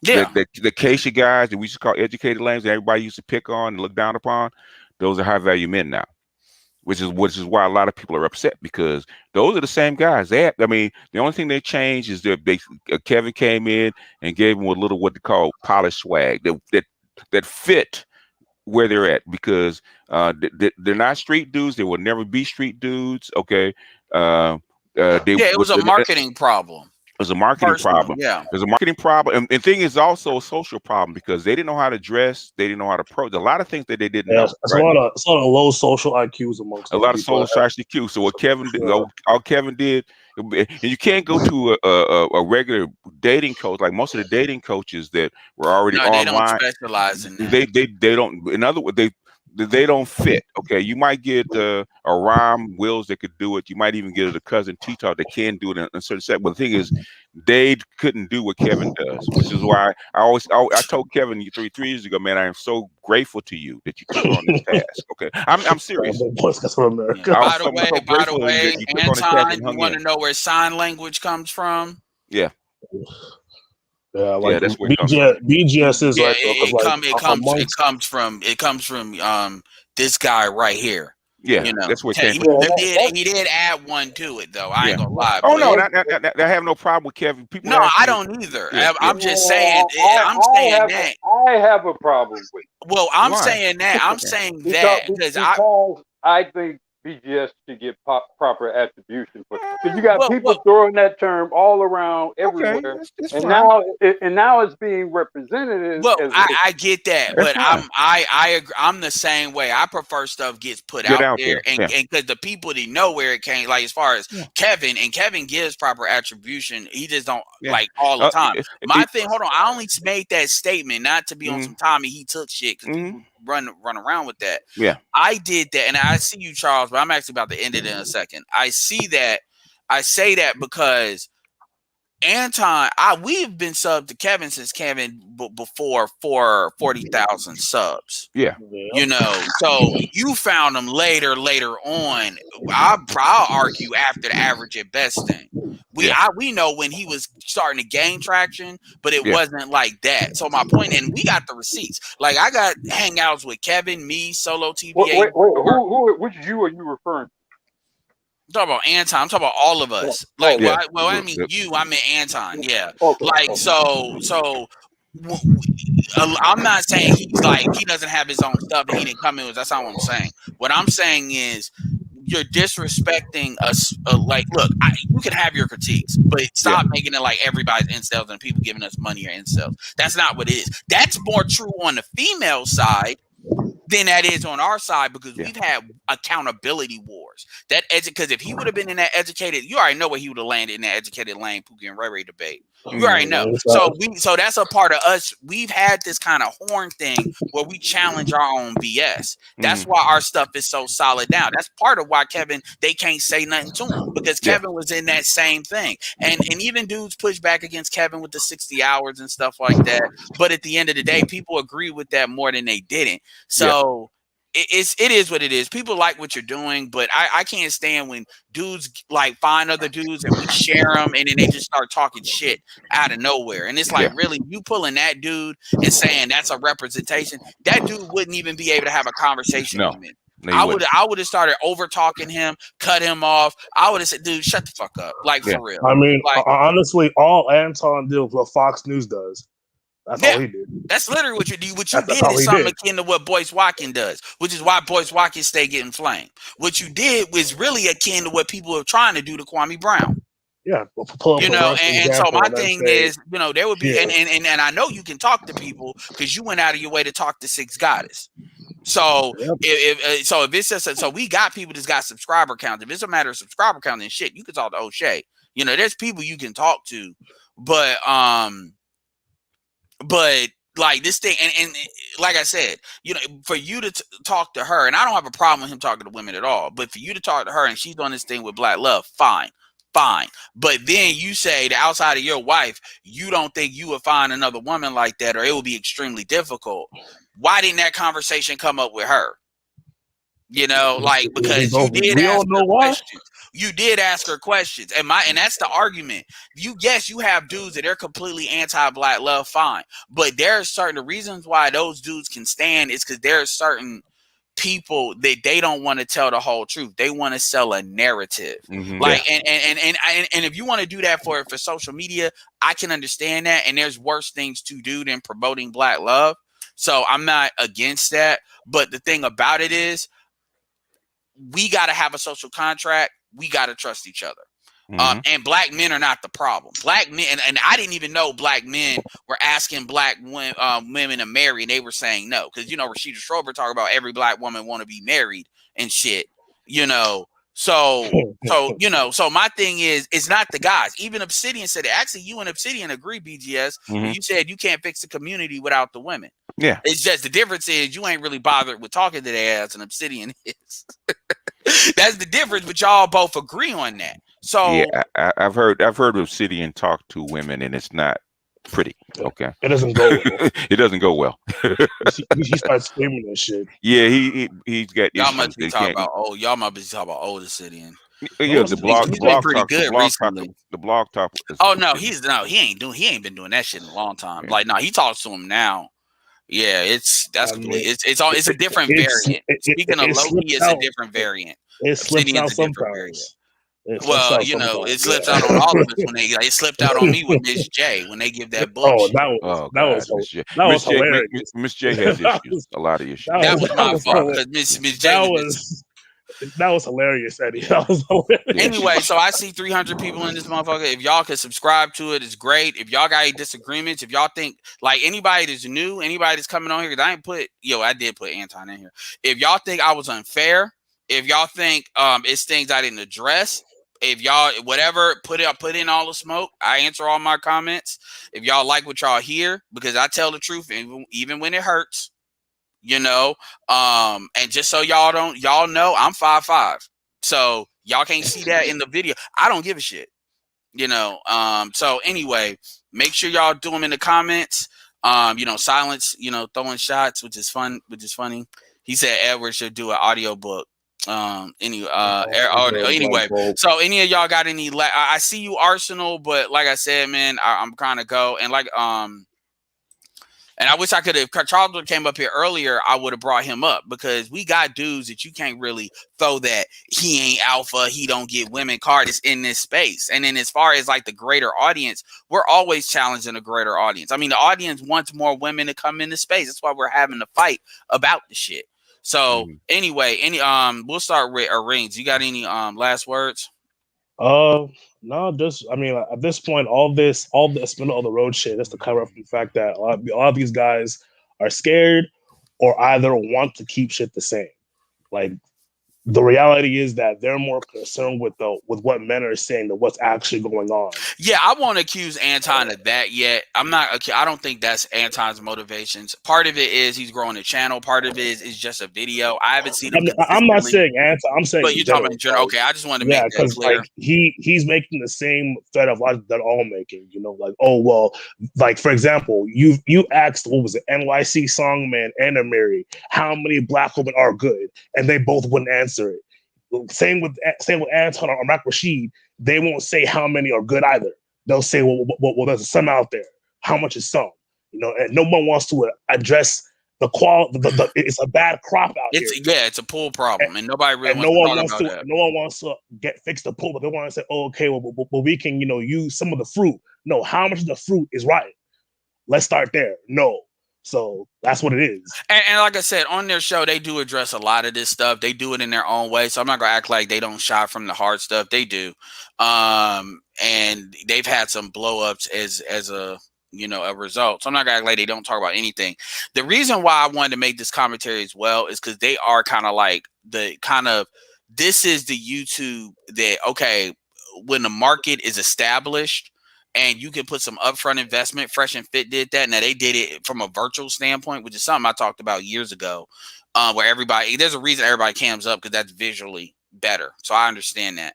Yeah, the Keisha guys that we used to call educated lanes that everybody used to pick on and look down upon, those are high value men now. Which is why a lot of people are upset, because those are the same guys. The only thing they changed is that Kevin came in and gave them a little what they call polished swag that fit where they're at, because they're not street dudes. They will never be street dudes. Okay, it was a marketing problem. It was a marketing problem. Yeah, there's a marketing problem, and thing is also a social problem, because they didn't know how to dress, they didn't know how to approach a lot of things that they didn't know. It's a lot of low social IQs amongst a lot of social IQ. So what Kevin did, all Kevin did, and you can't go to a regular dating coach like most of the dating coaches that were already online. They don't specialize in that. They don't. In other words, they don't fit. Okay, you might get a Rom Wills that could do it. You might even get a cousin Tito that can do it in a certain set. But the thing is, they couldn't do what Kevin does, which is why I told Kevin 3 years ago, man, I am so grateful to you that you took on this task. Okay, I'm serious. By the way, Anton, you want to know where sign language comes from? Yeah. Yeah, like that's where BGS is like. It comes from this guy right here. Yeah, you know, that's where it came from. He did add one to it, though. I ain't gonna lie. Oh no, I have no problem with Kevin. People. No, I don't either. I'm just saying. I have a problem with. Well, I'm saying that. I'm saying that because I think BGS to get proper attribution for, because you got people throwing that term all around everywhere, that's and fine. now it's being represented Well, as I get that, That's but fine. I agree. I'm the same way. I prefer stuff gets put Get out out there, there. and Yeah. because the people that know where it came, like as far as Yeah. Kevin gives proper attribution. He just don't Yeah. like all the time. My It- thing, hold on, I only made that statement not to be on Mhm. some Tommy he took shit because Mhm. people run around with that. Yeah. I did that, and I see you, Charles, but I'm actually about to end it in a second. I see that. I say that because Anton, we've been subbed to Kevin since Kevin before 40,000 subs. Yeah. You know, so you found him later on. I'll argue after the average at best thing. We know when he was starting to gain traction, but it wasn't like that. So my point, and we got the receipts. Like I got hangouts with Kevin, me, Solo TBA. Wait, which you are you referring to? I'm talking about Anton. I'm talking about all of us. Like, I mean you. I mean Anton. Yeah. Like, so. I'm not saying he's like he doesn't have his own stuff and he didn't come in. That's not what I'm saying. What I'm saying is you're disrespecting us. Like, look, you can have your critiques, but stop making it like everybody's incels and people giving us money are incels. That's not what it is. That's more true on the female side than that is on our side because we've had accountability wars. Because if he would have been in that educated, you already know where he would have landed in that educated lane Pookie and Ray Ray debate. You already know. So that's a part of us. We've had this kind of horn thing where we challenge our own BS. That's why our stuff is so solid now. That's part of why Kevin, they can't say nothing to him because Kevin was in that same thing. And even dudes push back against Kevin with the 60 hours and stuff like that. But at the end of the day, people agree with that more than they didn't. So it is what it is. People like what you're doing, but I can't stand when dudes like find other dudes and we share them and then they just start talking shit out of nowhere. And it's like, really, you pulling that dude and saying that's a representation, that dude wouldn't even be able to have a conversation with me. I would have started over talking him, cut him off. I would have said, dude, shut the fuck up. Like for real. I mean, like, honestly, all Anton did was what Fox News does. That's all he did. That's literally what you do. What you did is something akin to what Boyce Watkins does, which is why Boyce Watkins stay getting flamed. What you did was really akin to what people are trying to do to Kwame Brown. Yeah, you know, and so my thing is, you know, there would be, and I know you can talk to people because you went out of your way to talk to Six Goddess. So if it's just so we got people that's got subscriber counts. If it's a matter of subscriber count and shit, you can talk to O'Shea. You know, there's people you can talk to, but like this thing, and like I said, you know, for you to talk to her, and I don't have a problem with him talking to women at all, but for you to talk to her and she's doing this thing with Black Love, fine. But then you say that outside of your wife, you don't think you would find another woman like that, or it would be extremely difficult. Why didn't that conversation come up with her? You know, like because you did ask her questions. You did ask her questions, and that's the argument. You have dudes that are completely anti-Black Love, fine, but there are certain reasons why those dudes can stand is because there are certain people that they don't want to tell the whole truth. They want to sell a narrative. Like and if you want to do that for social media, I can understand that. And there's worse things to do than promoting Black Love. So I'm not against that. But the thing about it is we got to have a social contract. We got to trust each other. And black men are not the problem. Black men, and I didn't even know black men were asking black women to marry, and they were saying no. Because, you know, Rashida Schroeder talk about every black woman want to be married and shit, you know. So my thing is, it's not the guys. Even Obsidian said it. Actually, you and Obsidian agree, BGS, when you said you can't fix the community without the women. Yeah. It's just the difference is you ain't really bothered with talking to their ass, and Obsidian is. That's the difference, but y'all both agree on that. So yeah, I've heard Obsidian talk to women, and it's not pretty. Okay, it doesn't go well. It doesn't go well. He starts screaming that shit. Yeah, he's got. Y'all must be talking about old Obsidian. Yeah, the blog. He's been pretty good recently. The blog talk. He ain't been doing that shit in a long time. Yeah. Like, no, he talks to him now. Yeah, it's a different variant. Speaking of Loki, it's a different variant. It slips out sometimes. Well, you know, it slips out on all of us when it slipped out on me with Miss J when they give that bullshit. That was hilarious. Miss J has issues, a lot of issues. That was my fault because Miss J That was hilarious, Eddie. That was hilarious. Anyway, so I see 300 people in this motherfucker. If y'all can subscribe to it, it's great. If y'all got any disagreements, if y'all think like anybody that's new, anybody that's coming on here, because I did put Anton in here. If y'all think I was unfair, if y'all think it's things I didn't address, if y'all whatever, put in all the smoke. I answer all my comments. If y'all like what y'all hear, because I tell the truth, even when it hurts, and just so y'all know, I'm 5'5". So y'all can't see that in the video. I don't give a shit, So anyway, make sure y'all do them in the comments. Silence, throwing shots, which is fun, which is funny. He said Edward should do an audio book. Anyway, so any of y'all got any? I see you, Arsenal, but like I said, man, I'm kind of go and like And I wish I could have. Charles came up here earlier. I would have brought him up because we got dudes that you can't really throw that he ain't alpha. He don't get women card. It's in this space. And then as far as like the greater audience, we're always challenging a greater audience. I mean, the audience wants more women to come into space. That's why we're having a fight about the shit. So anyway, we'll start with Rings. You got any last words? No, just I mean, at this point, all this middle of the road shit is to cover up the fact that a lot of these guys are scared or either want to keep shit the same. Like the reality is that they're more concerned with what men are saying than what's actually going on. Yeah, I won't accuse Anton of that yet. I don't think that's Anton's motivations. Part of it is he's growing a channel. Part of it is just a video. I haven't seen him. I'm not saying Anton. I'm saying, but you're talking about in general. Okay, I just wanted to make that clear. Like he's making the same threat of logic that all making. Like, oh well, like for example, you asked what was it, NYC Songman and Amiri, how many black women are good, and they both wouldn't answer it. Same with Anton or Mark Rashid. They won't say how many are good either. They'll say, well, there's some out there. How much is some? And no one wants to address the quality. It's a bad crop out here. Yeah, it's a pool problem, and nobody really. No one wants to fix the pool, but they want to say, oh, okay, well, we can, use some of the fruit. No, how much of the fruit is right? Let's start there. No. So that's what it is. And like I said, on their show, they do address a lot of this stuff. They do it in their own way. So I'm not going to act like they don't shy from the hard stuff. They do. And they've had some blow ups as a result. So I'm not going to act like they don't talk about anything. The reason why I wanted to make this commentary as well is because they are kind of like this is the YouTube that, okay, when the market is established, and you can put some upfront investment. Fresh and Fit did that. Now they did it from a virtual standpoint, which is something I talked about years ago, where there's a reason everybody cams up because that's visually better. So I understand that.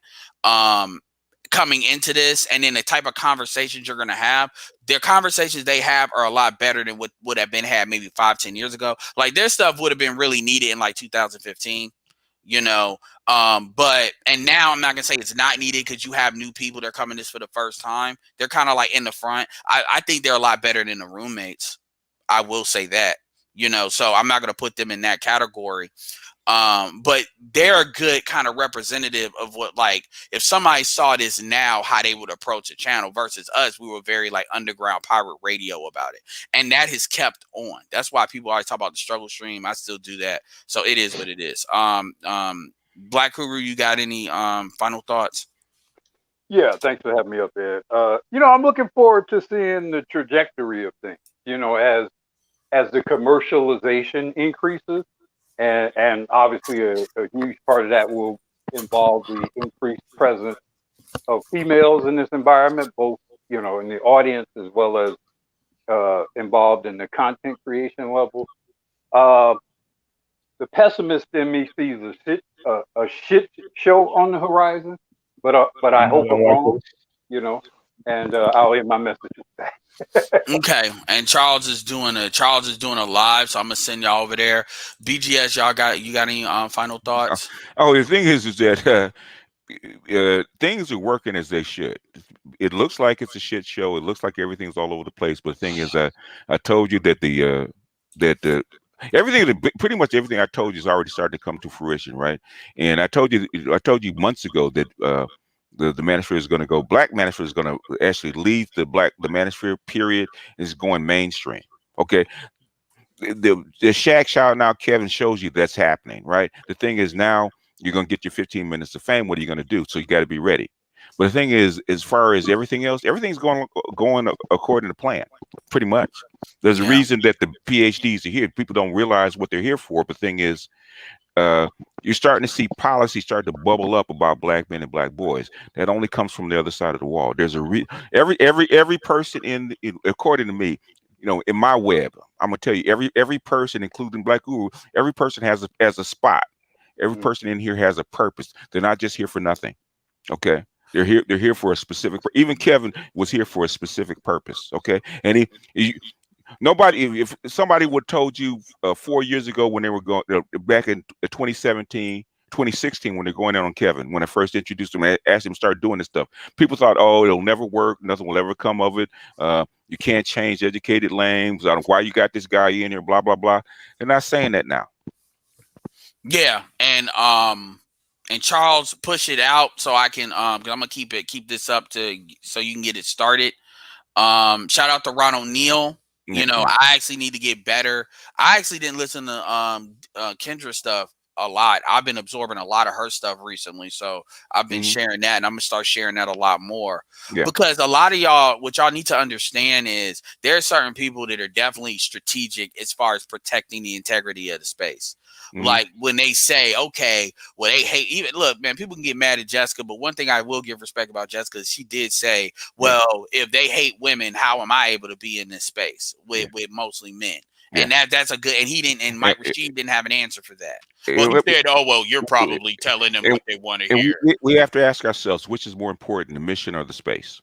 Coming into this, and then the type of conversations you're going to have, their conversations they have are a lot better than what would have been had maybe 5-10 years ago. Like their stuff would have been really needed in like 2015. And now I'm not gonna say it's not needed because you have new people that are coming this for the first time. They're kind of like in the front. I think they're a lot better than the roommates. I will say that, so I'm not gonna put them in that category. But they're a good kind of representative of what, like, if somebody saw this now, how they would approach a channel versus us. We were very like underground pirate radio about it. And that has kept on. That's why people always talk about the struggle stream. I still do that. So it is what it is. Black Kuru, you got any final thoughts? Yeah, thanks for having me up, Ed. I'm looking forward to seeing the trajectory of things, as the commercialization increases. And obviously a huge part of that will involve the increased presence of females in this environment, both, in the audience as well as involved in the content creation level. The pessimist in me sees a shit show on the horizon, but I hope I'm wrong, and I'll end my message with that. Okay, and Charles is doing a live, so I'm gonna send y'all over there. BGS, you got any final thoughts? Oh, the thing is that things are working as they should. It looks like it's a shit show. It looks like everything's all over the place. But the thing is, I told you that pretty much everything I told you is already starting to come to fruition, right? And I told you months ago that the manosphere is going to go. Black manosphere is going to actually leave the manosphere period, is going mainstream. Okay. The Shaq shout now Kevin shows you that's happening, right? The thing is now You're gonna get your 15 minutes of fame. What are you gonna do? So you got to be ready. But the thing is, as far as everything else, everything's going according to plan, pretty much. There's a Yeah. reason that the PhDs are here. People don't realize what they're here for. But the thing is, uh, you're starting to see policy start to bubble up about black men and black boys. That only comes from the other side of the wall. There's every person according to me, in my web, I'm gonna tell you every person, including Black Guru, every person has a spot. Every person in here has a purpose. They're not just here for nothing. Okay. They're here for a specific. Even Kevin was here for a specific purpose. Okay, and nobody. If somebody would told you 4 years ago when they were going back in 2017, 2016 when they're going out on Kevin, when I first introduced him, I asked him to start doing this stuff. People thought, oh, it'll never work. Nothing will ever come of it. You can't change educated lames. I don't know why you got this guy in here. Blah blah blah. They're not saying that now. Yeah, and Charles, push it out so I can 'cause I'm gonna keep this up so you can get it started. Shout out to Ron O'Neal. I actually need to get better. I actually didn't listen to Kendra stuff a lot. I've been absorbing a lot of her stuff recently, so I've been sharing that, and I'm gonna start sharing that a lot more. Because a lot of y'all, what y'all need to understand is there are certain people that are definitely strategic as far as protecting the integrity of the space. Like when they say, okay, well, they hate, even look, man, people can get mad at Jessica, but one thing I will give respect about Jessica is she did say, well, if they hate women, how am I able to be in this space with mostly men? And that's a good, and he didn't, and Mike Rashid didn't have an answer for that. Well, he said, oh, well, you're probably telling them what they want to hear. We have to ask ourselves, which is more important, the mission or the space?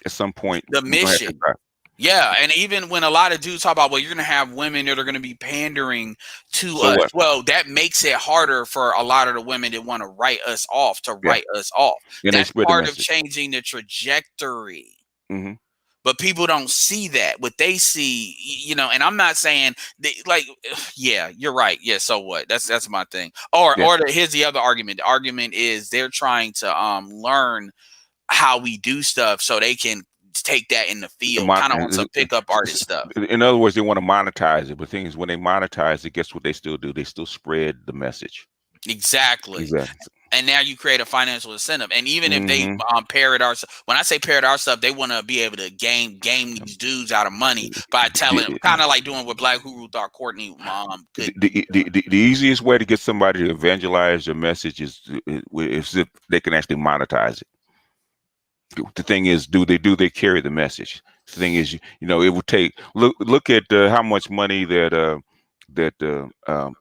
At some point, the mission. Yeah, and even when a lot of dudes talk about, well, you're going to have women that are going to be pandering to us. What? Well, that makes it harder for a lot of the women that want to write us off write us off. And that's part of changing the trajectory. But people don't see that. What they see, and I'm not saying yeah, you're right. Yeah, so what? That's my thing. Here's the other argument. The argument is they're trying to learn how we do stuff so they can take that in the field, kind of on some pickup artist stuff. In other words, they want to monetize it. But the thing is, when they monetize it, guess what they still do? They still spread the message. Exactly. And now you create a financial incentive. And even if they parrot our stuff, when I say parrot our stuff, they want to be able to game these dudes out of money by telling them, kind of like doing what Black Guru thought Courtney could. The easiest way to get somebody to evangelize your message is if they can actually monetize it. The thing is, do they carry the message? The thing is, it would take look at how much money that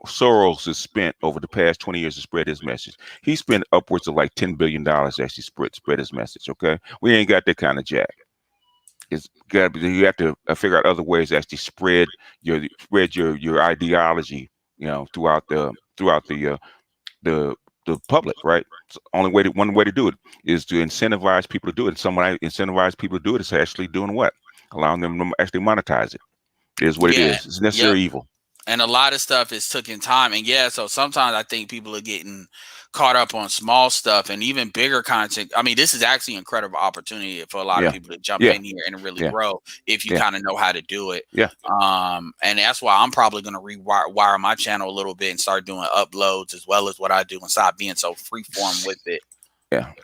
Soros has spent over the past 20 years to spread his message. He spent upwards of like $10 billion to actually spread his message. Okay, we ain't got that kind of jack. It's got to be. You have to figure out other ways to actually spread your ideology, throughout the public, right? So one way to do it is to incentivize people to do it. And someone incentivize people to do it is actually doing what? Allowing them to actually monetize it. It is what it is. It's necessary evil. And a lot of stuff is taking time. And so sometimes I think people are getting caught up on small stuff and even bigger content. I mean, this is actually an incredible opportunity for a lot of people to jump in here and really grow if you kind of know how to do it. And that's why I'm probably going to rewire my channel a little bit and start doing uploads as well as what I do and stop being so freeform with it.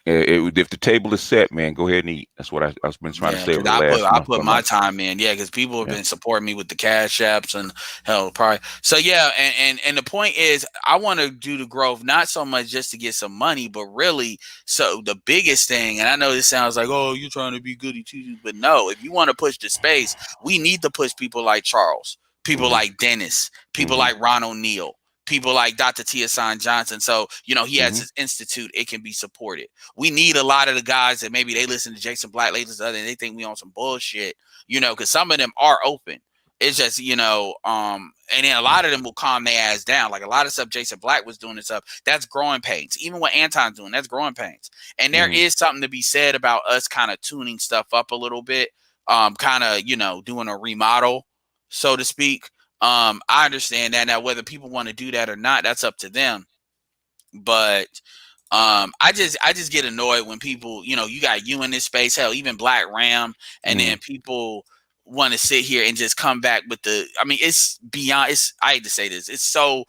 If the table is set, man, go ahead and eat. That's what I've been trying to say over the last month. I put my time in, because people have been supporting me with the cash apps and hell, probably. So and the point is, I want to do the growth not so much just to get some money, but really, so the biggest thing. And I know this sounds like, oh, you're trying to be goody two, but no, if you want to push the space, we need to push people like Charles, people like Dennis, people like Ron O'Neal. People like Dr. Tiasan Johnson. So, he has his institute. It can be supported. We need a lot of the guys that maybe they listen to Jason Black, latest other, and they think we on some bullshit, because some of them are open. It's just, and then a lot of them will calm their ass down. Like a lot of stuff Jason Black was doing and stuff, that's growing pains. Even what Anton's doing, that's growing pains. And there is something to be said about us kind of tuning stuff up a little bit, kind of, doing a remodel, so to speak. I understand that. Now, whether people want to do that or not, that's up to them. But I just get annoyed when people, you got you in this space, hell, even Black Ram, and then people want to sit here and just come back with it's beyond. I hate to say this, it's so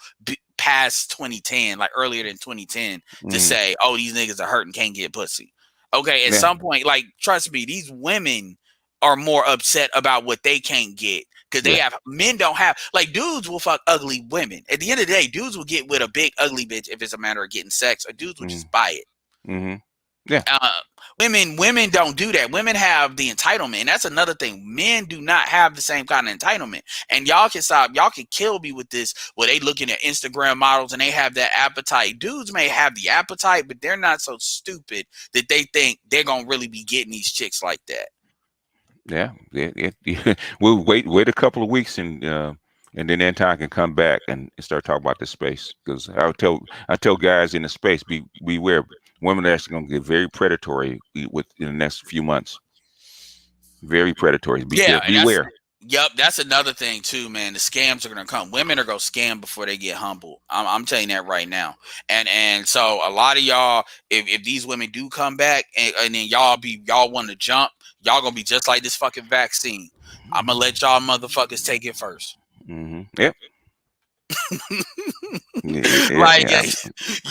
past 2010, like earlier than 2010, to say, oh, these niggas are hurting, can't get pussy. Okay, at some point, like, trust me, these women are more upset about what they can't get because they have men don't have, like, dudes will fuck ugly women. At the end of the day, dudes will get with a big ugly bitch if it's a matter of getting sex, or dudes will just buy it. Yeah. Women don't do that. Women have the entitlement. And that's another thing. Men do not have the same kind of entitlement. And y'all can kill me with this, where they looking at Instagram models and they have that appetite. Dudes may have the appetite, but they're not so stupid that they think they're gonna really be getting these chicks like that. Yeah. We'll wait a couple of weeks, and then Anton can come back and start talking about the space, because I tell guys in the space, beware. Women are actually going to get very predatory in the next few months. Very predatory. Beware. Yep, that's another thing too, man. The scams are gonna come. Women are gonna scam before they get humble. I'm telling you that right now. And so a lot of y'all, if these women do come back, and then y'all want to jump, y'all gonna be just like this fucking vaccine. I'm gonna let y'all motherfuckers take it first. Yep.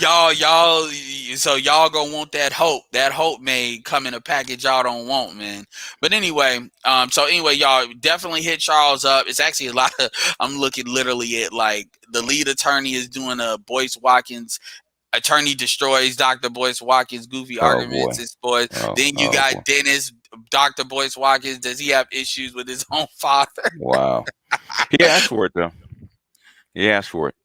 Y'all, so y'all gonna want that hope. That hope may come in a package y'all don't want, man. But anyway, y'all definitely hit Charles up. It's actually a lot of, I'm looking literally at, like, the lead attorney is doing a Boyce Watkins. Attorney destroys Dr. Boyce Watkins' goofy arguments. It's boys. Then you got Dennis, Dr. Boyce Watkins. Does he have issues with his own father? Wow. He asked for it, though. He asked for it.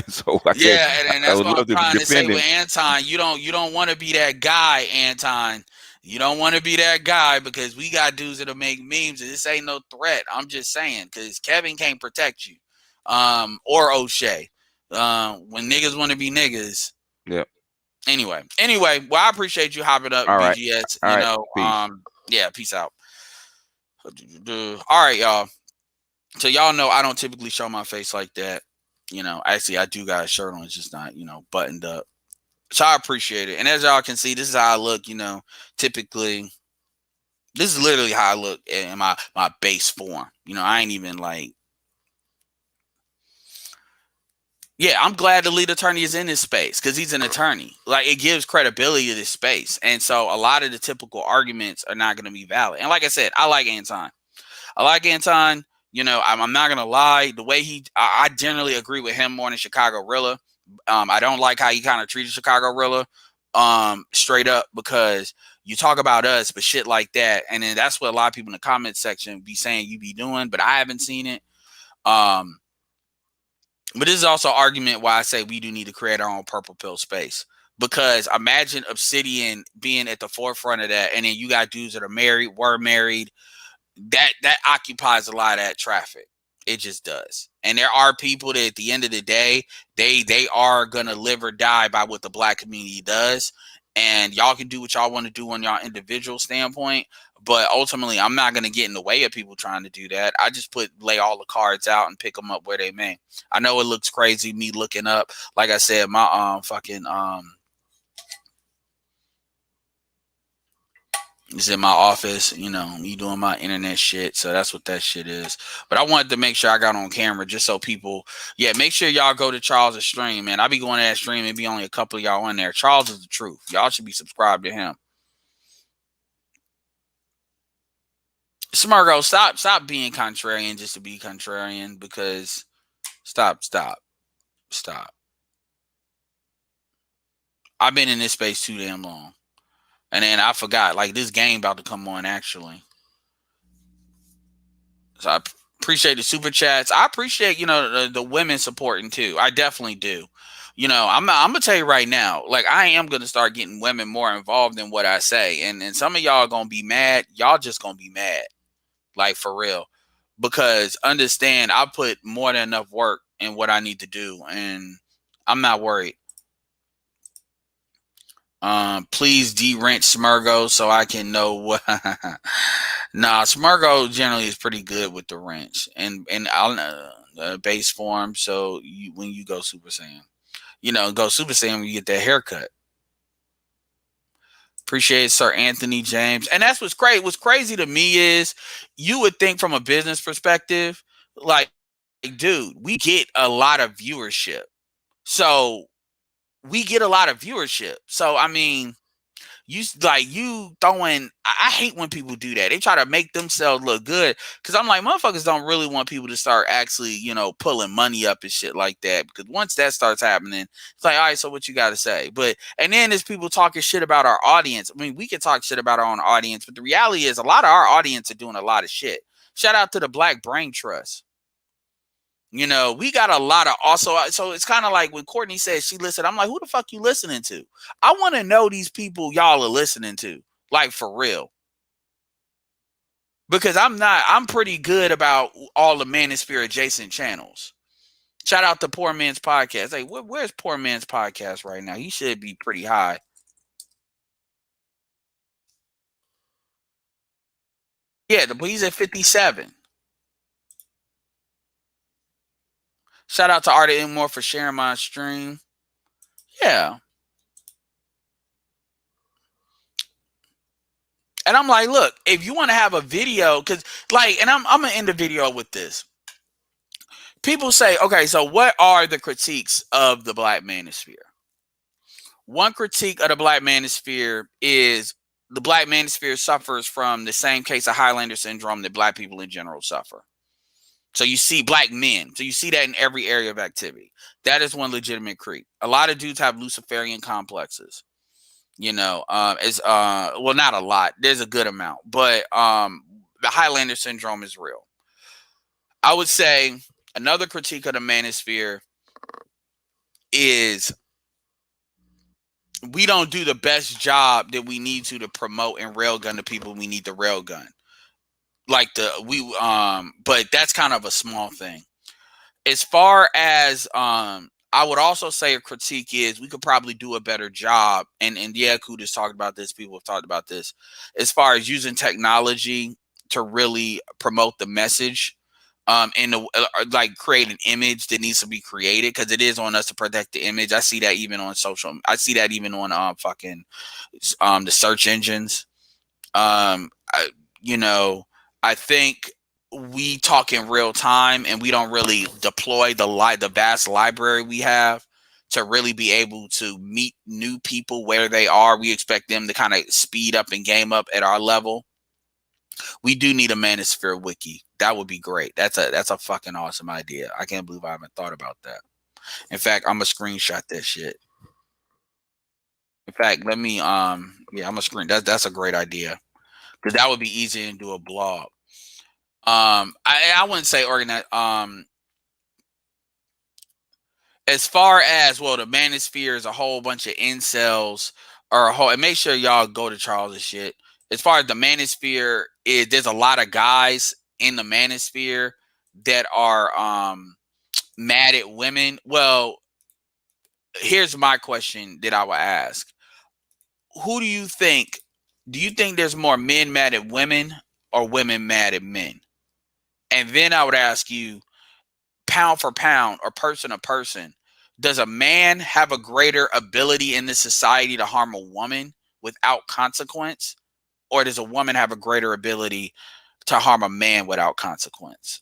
So and that's what I'm trying to say with Anton. You don't want to be that guy, Anton. You don't want to be that guy, because we got dudes that'll make memes, and this ain't no threat. I'm just saying, because Kevin can't protect you, or O'Shea. When niggas want to be niggas. Yep. Anyway, well, I appreciate you hopping up, all right. BGS. All right. Peace. Peace out. All right, y'all. So y'all know I don't typically show my face like that. Actually, I do got a shirt on. It's just not, buttoned up. So I appreciate it. And as y'all can see, this is how I look, typically. This is literally how I look in my base form. I ain't even like. Yeah, I'm glad the lead attorney is in this space, because he's an attorney. Like, it gives credibility to this space. And so a lot of the typical arguments are not going to be valid. And like I said, I like Anton. I'm not gonna lie. The way I generally agree with him more than Chicago Rilla. I don't like how he kind of treated Chicago Rilla, straight up, because you talk about us, but shit like that, and then that's what a lot of people in the comment section be saying you be doing, but I haven't seen it. But this is also an argument why I say we do need to create our own purple pill space, because imagine Obsidian being at the forefront of that, and then you got dudes that are were married. That occupies a lot of that traffic. It just does. And there are people that at the end of the day, they are gonna live or die by what the black community does. And y'all can do what y'all want to do on y'all individual standpoint, but ultimately I'm not gonna get in the way of people trying to do that. I just lay all the cards out and pick them up where they may. I know it looks crazy, me looking up, like I said, my it's in my office, me doing my internet shit. So that's what that shit is. But I wanted to make sure I got on camera just so people, make sure y'all go to Charles' stream, man. I be going to that stream and be only a couple of y'all in there. Charles is the truth. Y'all should be subscribed to him. Smirgo, stop being contrarian just to be contrarian, because stop. I've been in this space too damn long. And then I forgot, like, this game about to come on, actually. So I appreciate the super chats. I appreciate, the women supporting too. I definitely do. I'm gonna tell you right now, like, I am gonna start getting women more involved in what I say. And some of y'all are gonna be mad. Y'all just gonna be mad. Like, for real. Because understand, I put more than enough work in what I need to do. And I'm not worried. Please de-rent Smirgo so I can know what. Nah, Smirgo generally is pretty good with the wrench and I'll base form. So when you go Super Saiyan, go Super Saiyan when you get that haircut. Appreciate Sir Anthony James, and that's what's great. What's crazy to me is you would think from a business perspective, like, dude, we get a lot of viewership. So we get a lot of viewership. So I mean, you throwing. I hate when people do that. They try to make themselves look good, because I'm like, motherfuckers don't really want people to start actually, pulling money up and shit like that. Because once that starts happening, it's like, all right, so what you got to say? And then there's people talking shit about our audience. I mean, we can talk shit about our own audience, but the reality is a lot of our audience are doing a lot of shit. Shout out to the Black Brain Trust. We got a lot of also. So it's kind of like when Courtney says she listened, I'm like, who the fuck you listening to? I want to know these people y'all are listening to, like, for real. Because I'm pretty good about all the Manosphere adjacent channels. Shout out to Poor Man's Podcast. Hey, where's Poor Man's Podcast right now? He should be pretty high. Yeah, but he's at 57. Shout out to Arta Inmore for sharing my stream. Yeah. And I'm like, look, if you want to have a video, because and I'm gonna end the video with this. People say, okay, so what are the critiques of the Black Manosphere? One critique of the Black Manosphere is the Black Manosphere suffers from the same case of Highlander syndrome that Black people in general suffer. So you see Black men. So you see that in every area of activity. That is one legitimate creep. A lot of dudes have Luciferian complexes. It's well, not a lot. There's a good amount, but the Highlander syndrome is real. I would say another critique of the Manosphere is we don't do the best job that we need to promote and railgun the people we need to railgun. But that's kind of a small thing. As far as I would also say a critique is we could probably do a better job, and Yaku just talked about this, people have talked about this, as far as using technology to really promote the message, and create an image that needs to be created, because it is on us to protect the image. I see that even on I see that even on the search engines. I think we talk in real time and we don't really deploy the vast library we have to really be able to meet new people where they are. We expect them to kind of speed up and game up at our level. We do need a Manosphere wiki. That would be great. That's a fucking awesome idea. I can't believe I haven't thought about that. In fact, I'm gonna screenshot that shit. In fact, let me I'm gonna screen that's a great idea, because that would be easy to do a blog. I wouldn't say organize. As far as, well, the Manosphere is a whole bunch of incels, and make sure y'all go to Charles' shit. As far as the Manosphere there's a lot of guys in the Manosphere that are mad at women. Well, here's my question that I would ask: who do you think? Do you think there's more men mad at women or women mad at men? And then I would ask you, pound for pound or person to person, does a man have a greater ability in this society to harm a woman without consequence? Or does a woman have a greater ability to harm a man without consequence?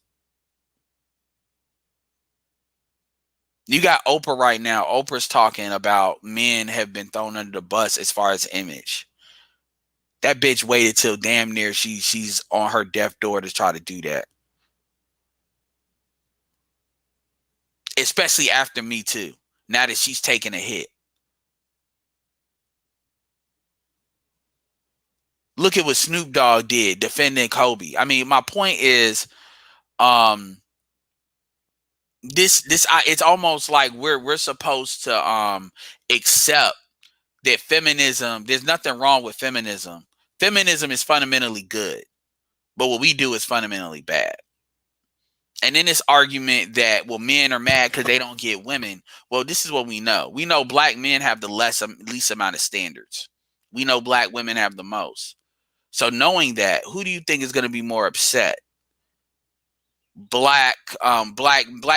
You got Oprah right now. Oprah's talking about men have been thrown under the bus as far as image. That bitch waited till damn near she's on her death door to try to do that. Especially after Me Too. Now that she's taking a hit. Look at what Snoop Dogg did defending Kobe. I mean, my point is, it's almost like we're supposed to accept that feminism. There's nothing wrong with feminism. Feminism is fundamentally good, but what we do is fundamentally bad. And then this argument that, well, men are mad because they don't get women. Well, this is what we know. We know black men have the least amount of standards. We know black women have the most. So knowing that, who do you think is going to be more upset? Black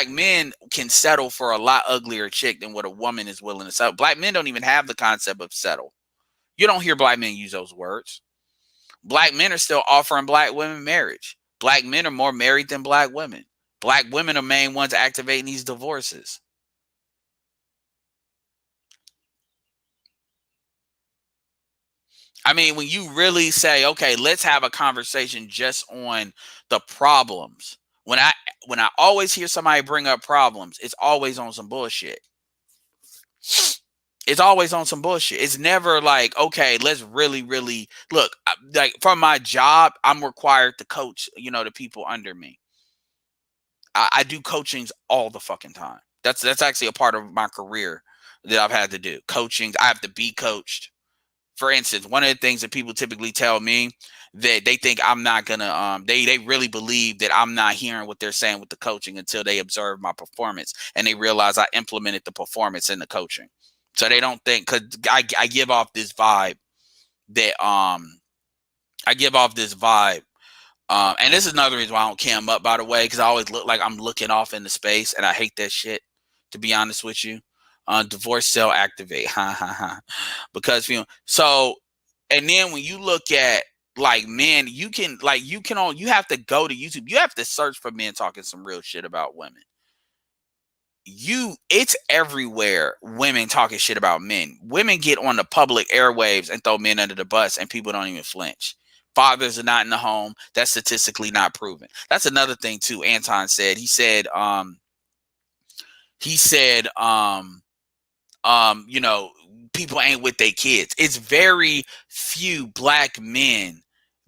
men can settle for a lot uglier chick than what a woman is willing to settle. Black men don't even have the concept of settle. You don't hear black men use those words. Black men are still offering black women marriage. Black men are more married than black women. Black women are main ones activating these divorces. I mean, when you really say, okay, let's have a conversation just on the problems. When I always hear somebody bring up problems, it's always on some bullshit. It's always on some bullshit. It's never like, okay, let's really, really look. Like from my job, I'm required to coach, the people under me. I do coachings all the fucking time. That's actually a part of my career that I've had to do. Coaching, I have to be coached. For instance, one of the things that people typically tell me that they think I'm not gonna they really believe that I'm not hearing what they're saying with the coaching until they observe my performance and they realize I implemented the performance in the coaching. So they don't think, because I give off this vibe that I give off this vibe. And this is another reason why I don't cam up, by the way, because I always look like I'm looking off into space, and I hate that shit, to be honest with you. Divorce cell activate. Ha ha ha. Because so, and then when you look at like men, you have to go to YouTube. You have to search for men talking some real shit about women. It's everywhere. Women talking shit about men. Women get on the public airwaves and throw men under the bus, and people don't even flinch. Fathers are not in the home. That's statistically not proven. That's another thing too. Anton said. He said, people ain't with their kids. It's very few black men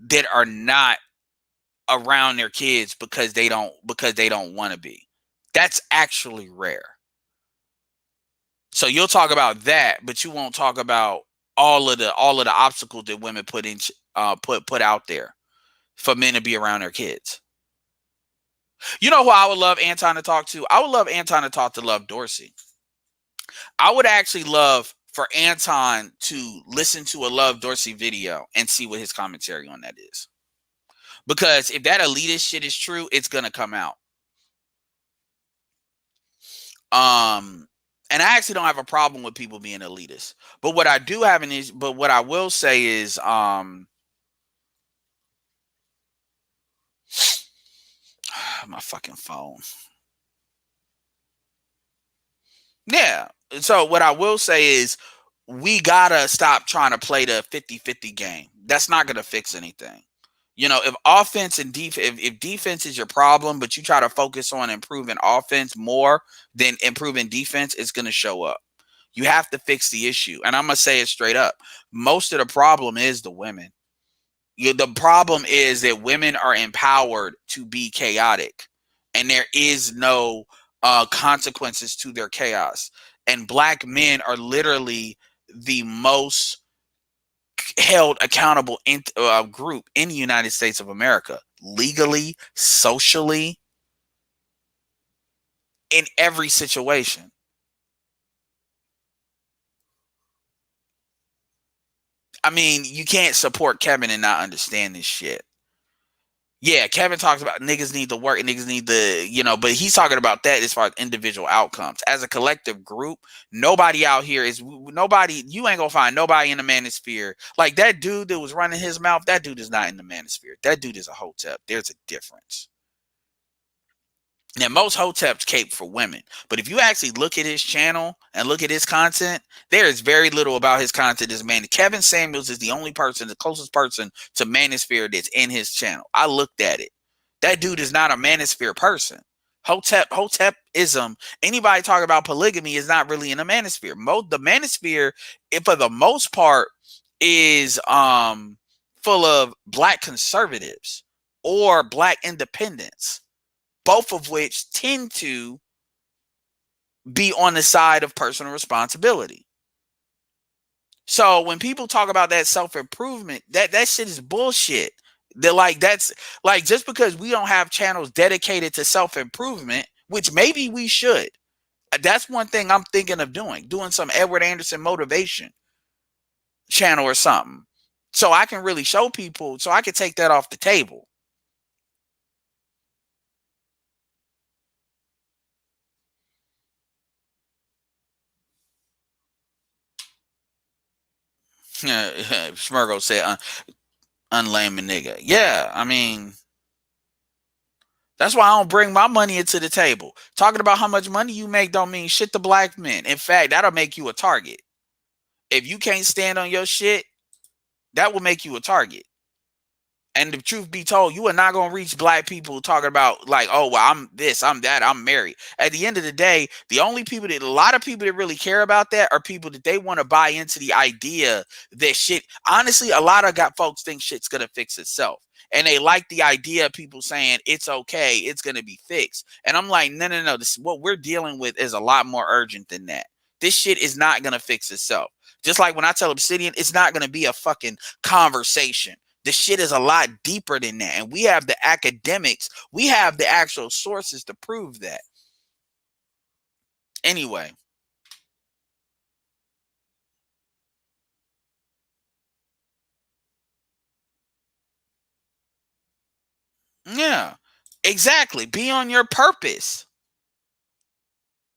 that are not around their kids because they don't want to be. That's actually rare. So you'll talk about that, but you won't talk about all of the obstacles that women put out there for men to be around their kids. You know who I would love Anton to talk to? I would love Anton to talk to Love Dorsey. I would actually love for Anton to listen to a Love Dorsey video and see what his commentary on that is. Because if that elitist shit is true, it's gonna come out. And I actually don't have a problem with people being elitist. But what I do have what I will say is my fucking phone. Yeah. So what I will say is we gotta stop trying to play the 50-50 game. That's not gonna fix anything. If offense and if defense is your problem, but you try to focus on improving offense more than improving defense, it's gonna show up. You have to fix the issue. And I'm gonna say it straight up. Most of the problem is the women. The problem is that women are empowered to be chaotic, and there is no consequences to their chaos. And black men are literally the most held accountable group in the United States of America, legally, socially, in every situation. I mean, you can't support Kevin and not understand this shit. Yeah, Kevin talks about niggas need to work and niggas need to, but he's talking about that as far as individual outcomes. As a collective group, nobody out here you ain't gonna find nobody in the manosphere. Like that dude that was running his mouth, that dude is not in the manosphere. That dude is a hotep. There's a difference. Now, most hoteps cape for women, but if you actually look at his channel and look at his content, there is very little about his content as man. Kevin Samuels is the only person, the closest person to manosphere that's in his channel. I looked at it. That dude is not a manosphere person. Hotepism, anybody talking about polygamy is not really in the manosphere. The manosphere, for the most part, is full of black conservatives or black independents, both of which tend to be on the side of personal responsibility. So when people talk about that self-improvement, that shit is bullshit. That's like, just because we don't have channels dedicated to self-improvement, which maybe we should. That's one thing I'm thinking of doing some Edward Anderson motivation channel or something. So I can really show people, so I can take that off the table. Schmergo said, unlame a nigga. Yeah, I mean, that's why I don't bring my money into the table. Talking about how much money you make don't mean shit to black men. In fact, that'll make you a target. If you can't stand on your shit, That will make you a target. And the truth be told, you are not going to reach black people talking about like, oh, well, I'm this, I'm that, I'm married. At the end of the day, the only people that, a lot of people that really care about that are people that they want to buy into the idea that shit, honestly, a lot of folks think shit's going to fix itself. And they like the idea of people saying it's okay, it's going to be fixed. And I'm like, no, no, no. This, what we're dealing with is a lot more urgent than that. This shit is not going to fix itself. Just like when I tell Obsidian, it's not going to be a fucking conversation. The shit is a lot deeper than that. And we have the academics. We have the actual sources to prove that. Anyway. Yeah, exactly. Be on your purpose.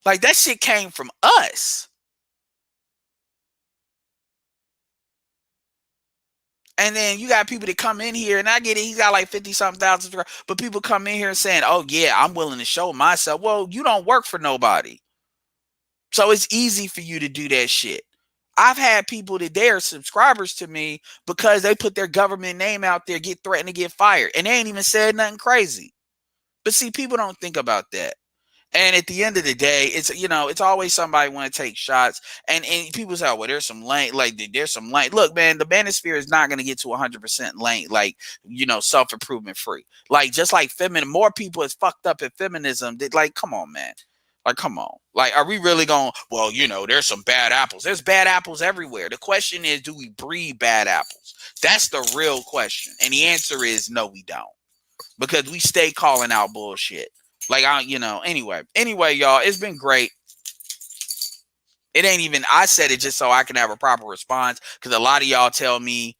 Like that shit came from us. And then you got people that come in here, and I get it, he's got like 50 something thousand, but people come in here and saying, oh yeah, I'm willing to show myself. Well, you don't work for nobody. So it's easy for you to do that shit. I've had people that they are subscribers to me because they put their government name out there, get threatened to get fired, and they ain't even said nothing crazy. But see, people don't think about that. And at the end of the day, it's, you know, it's always somebody want to take shots. And people say, oh, well, there's some lane, like there's some lane. Look, man, the manosphere is not going to get to 100% lane, like, you know, self-improvement free. Like, just like more people is fucked up at feminism. That, like, come on, man. Like, come on. Like, are we really going, well, you know, there's some bad apples. There's bad apples everywhere. The question is, do we breed bad apples? That's the real question. And the answer is no, we don't. Because we stay calling out bullshit. Like, you know, anyway, y'all, it's been great. It ain't even, I said it just so I can have a proper response, because a lot of y'all tell me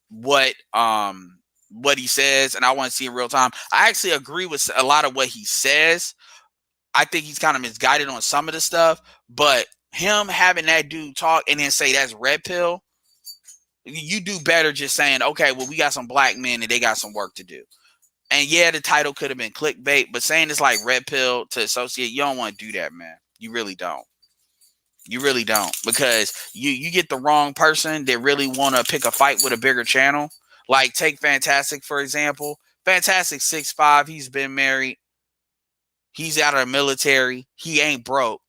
what he says, and I want to see in real time. I actually agree with a lot of what he says. I think he's kind of misguided on some of the stuff, but him having that dude talk and then say that's red pill, you do better just saying, okay, well, we got some black men and they got some work to do. And yeah, the title could have been clickbait, but saying it's like red pill to associate, you don't want to do that, man. You really don't. You really don't, because you get the wrong person that really want to pick a fight with a bigger channel. Like, take Fantastic, for example. Fantastic 6'5", he's been married. He's out of the military. He ain't broke.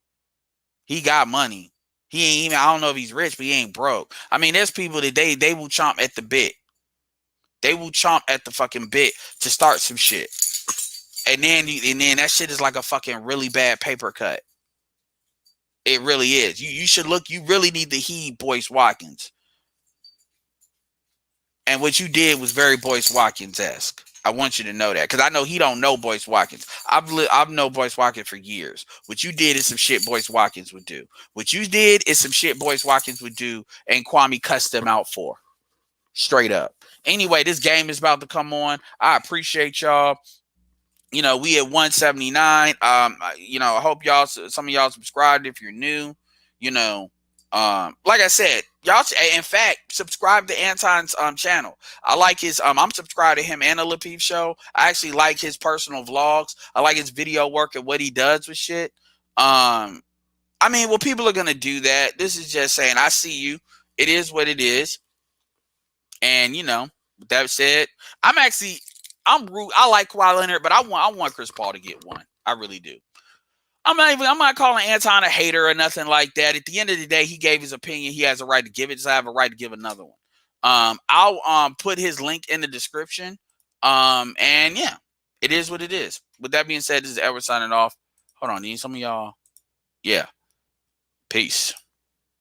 He got money. He ain't even, I don't know if he's rich, but he ain't broke. I mean, there's people that they will chomp at the bit. They will chomp at the fucking bit to start some shit. And then that shit is like a fucking really bad paper cut. It really is. You should look, you really need to heed Boyce Watkins. And what you did was very Boyce Watkins-esque. I want you to know that, because I know he don't know Boyce Watkins. I've known Boyce Watkins for years. What you did is some shit Boyce Watkins would do. What you did is some shit Boyce Watkins would do, and Kwame cussed him out for. Straight up. Anyway, this game is about to come on. I appreciate y'all. You know, we at 179. You know, I hope y'all, some of y'all subscribed if you're new. You know, like I said, y'all, in fact, subscribe to Anton's channel. I like his, I'm subscribed to him and the Lapeef Show. I actually like his personal vlogs. I like his video work and what he does with shit. I mean, well, people are gonna do that. This is just saying, I see you. It is what it is. And, you know, with that said, I'm rude. I like Kawhi Leonard, but I want Chris Paul to get one. I really do. I'm not calling Anton a hater or nothing like that. At the end of the day, he gave his opinion. He has a right to give it. Just I have a right to give another one. I'll put his link in the description. And yeah, it is what it is. With that being said, this is Edward signing off. Hold on, need some of y'all. Yeah. Peace.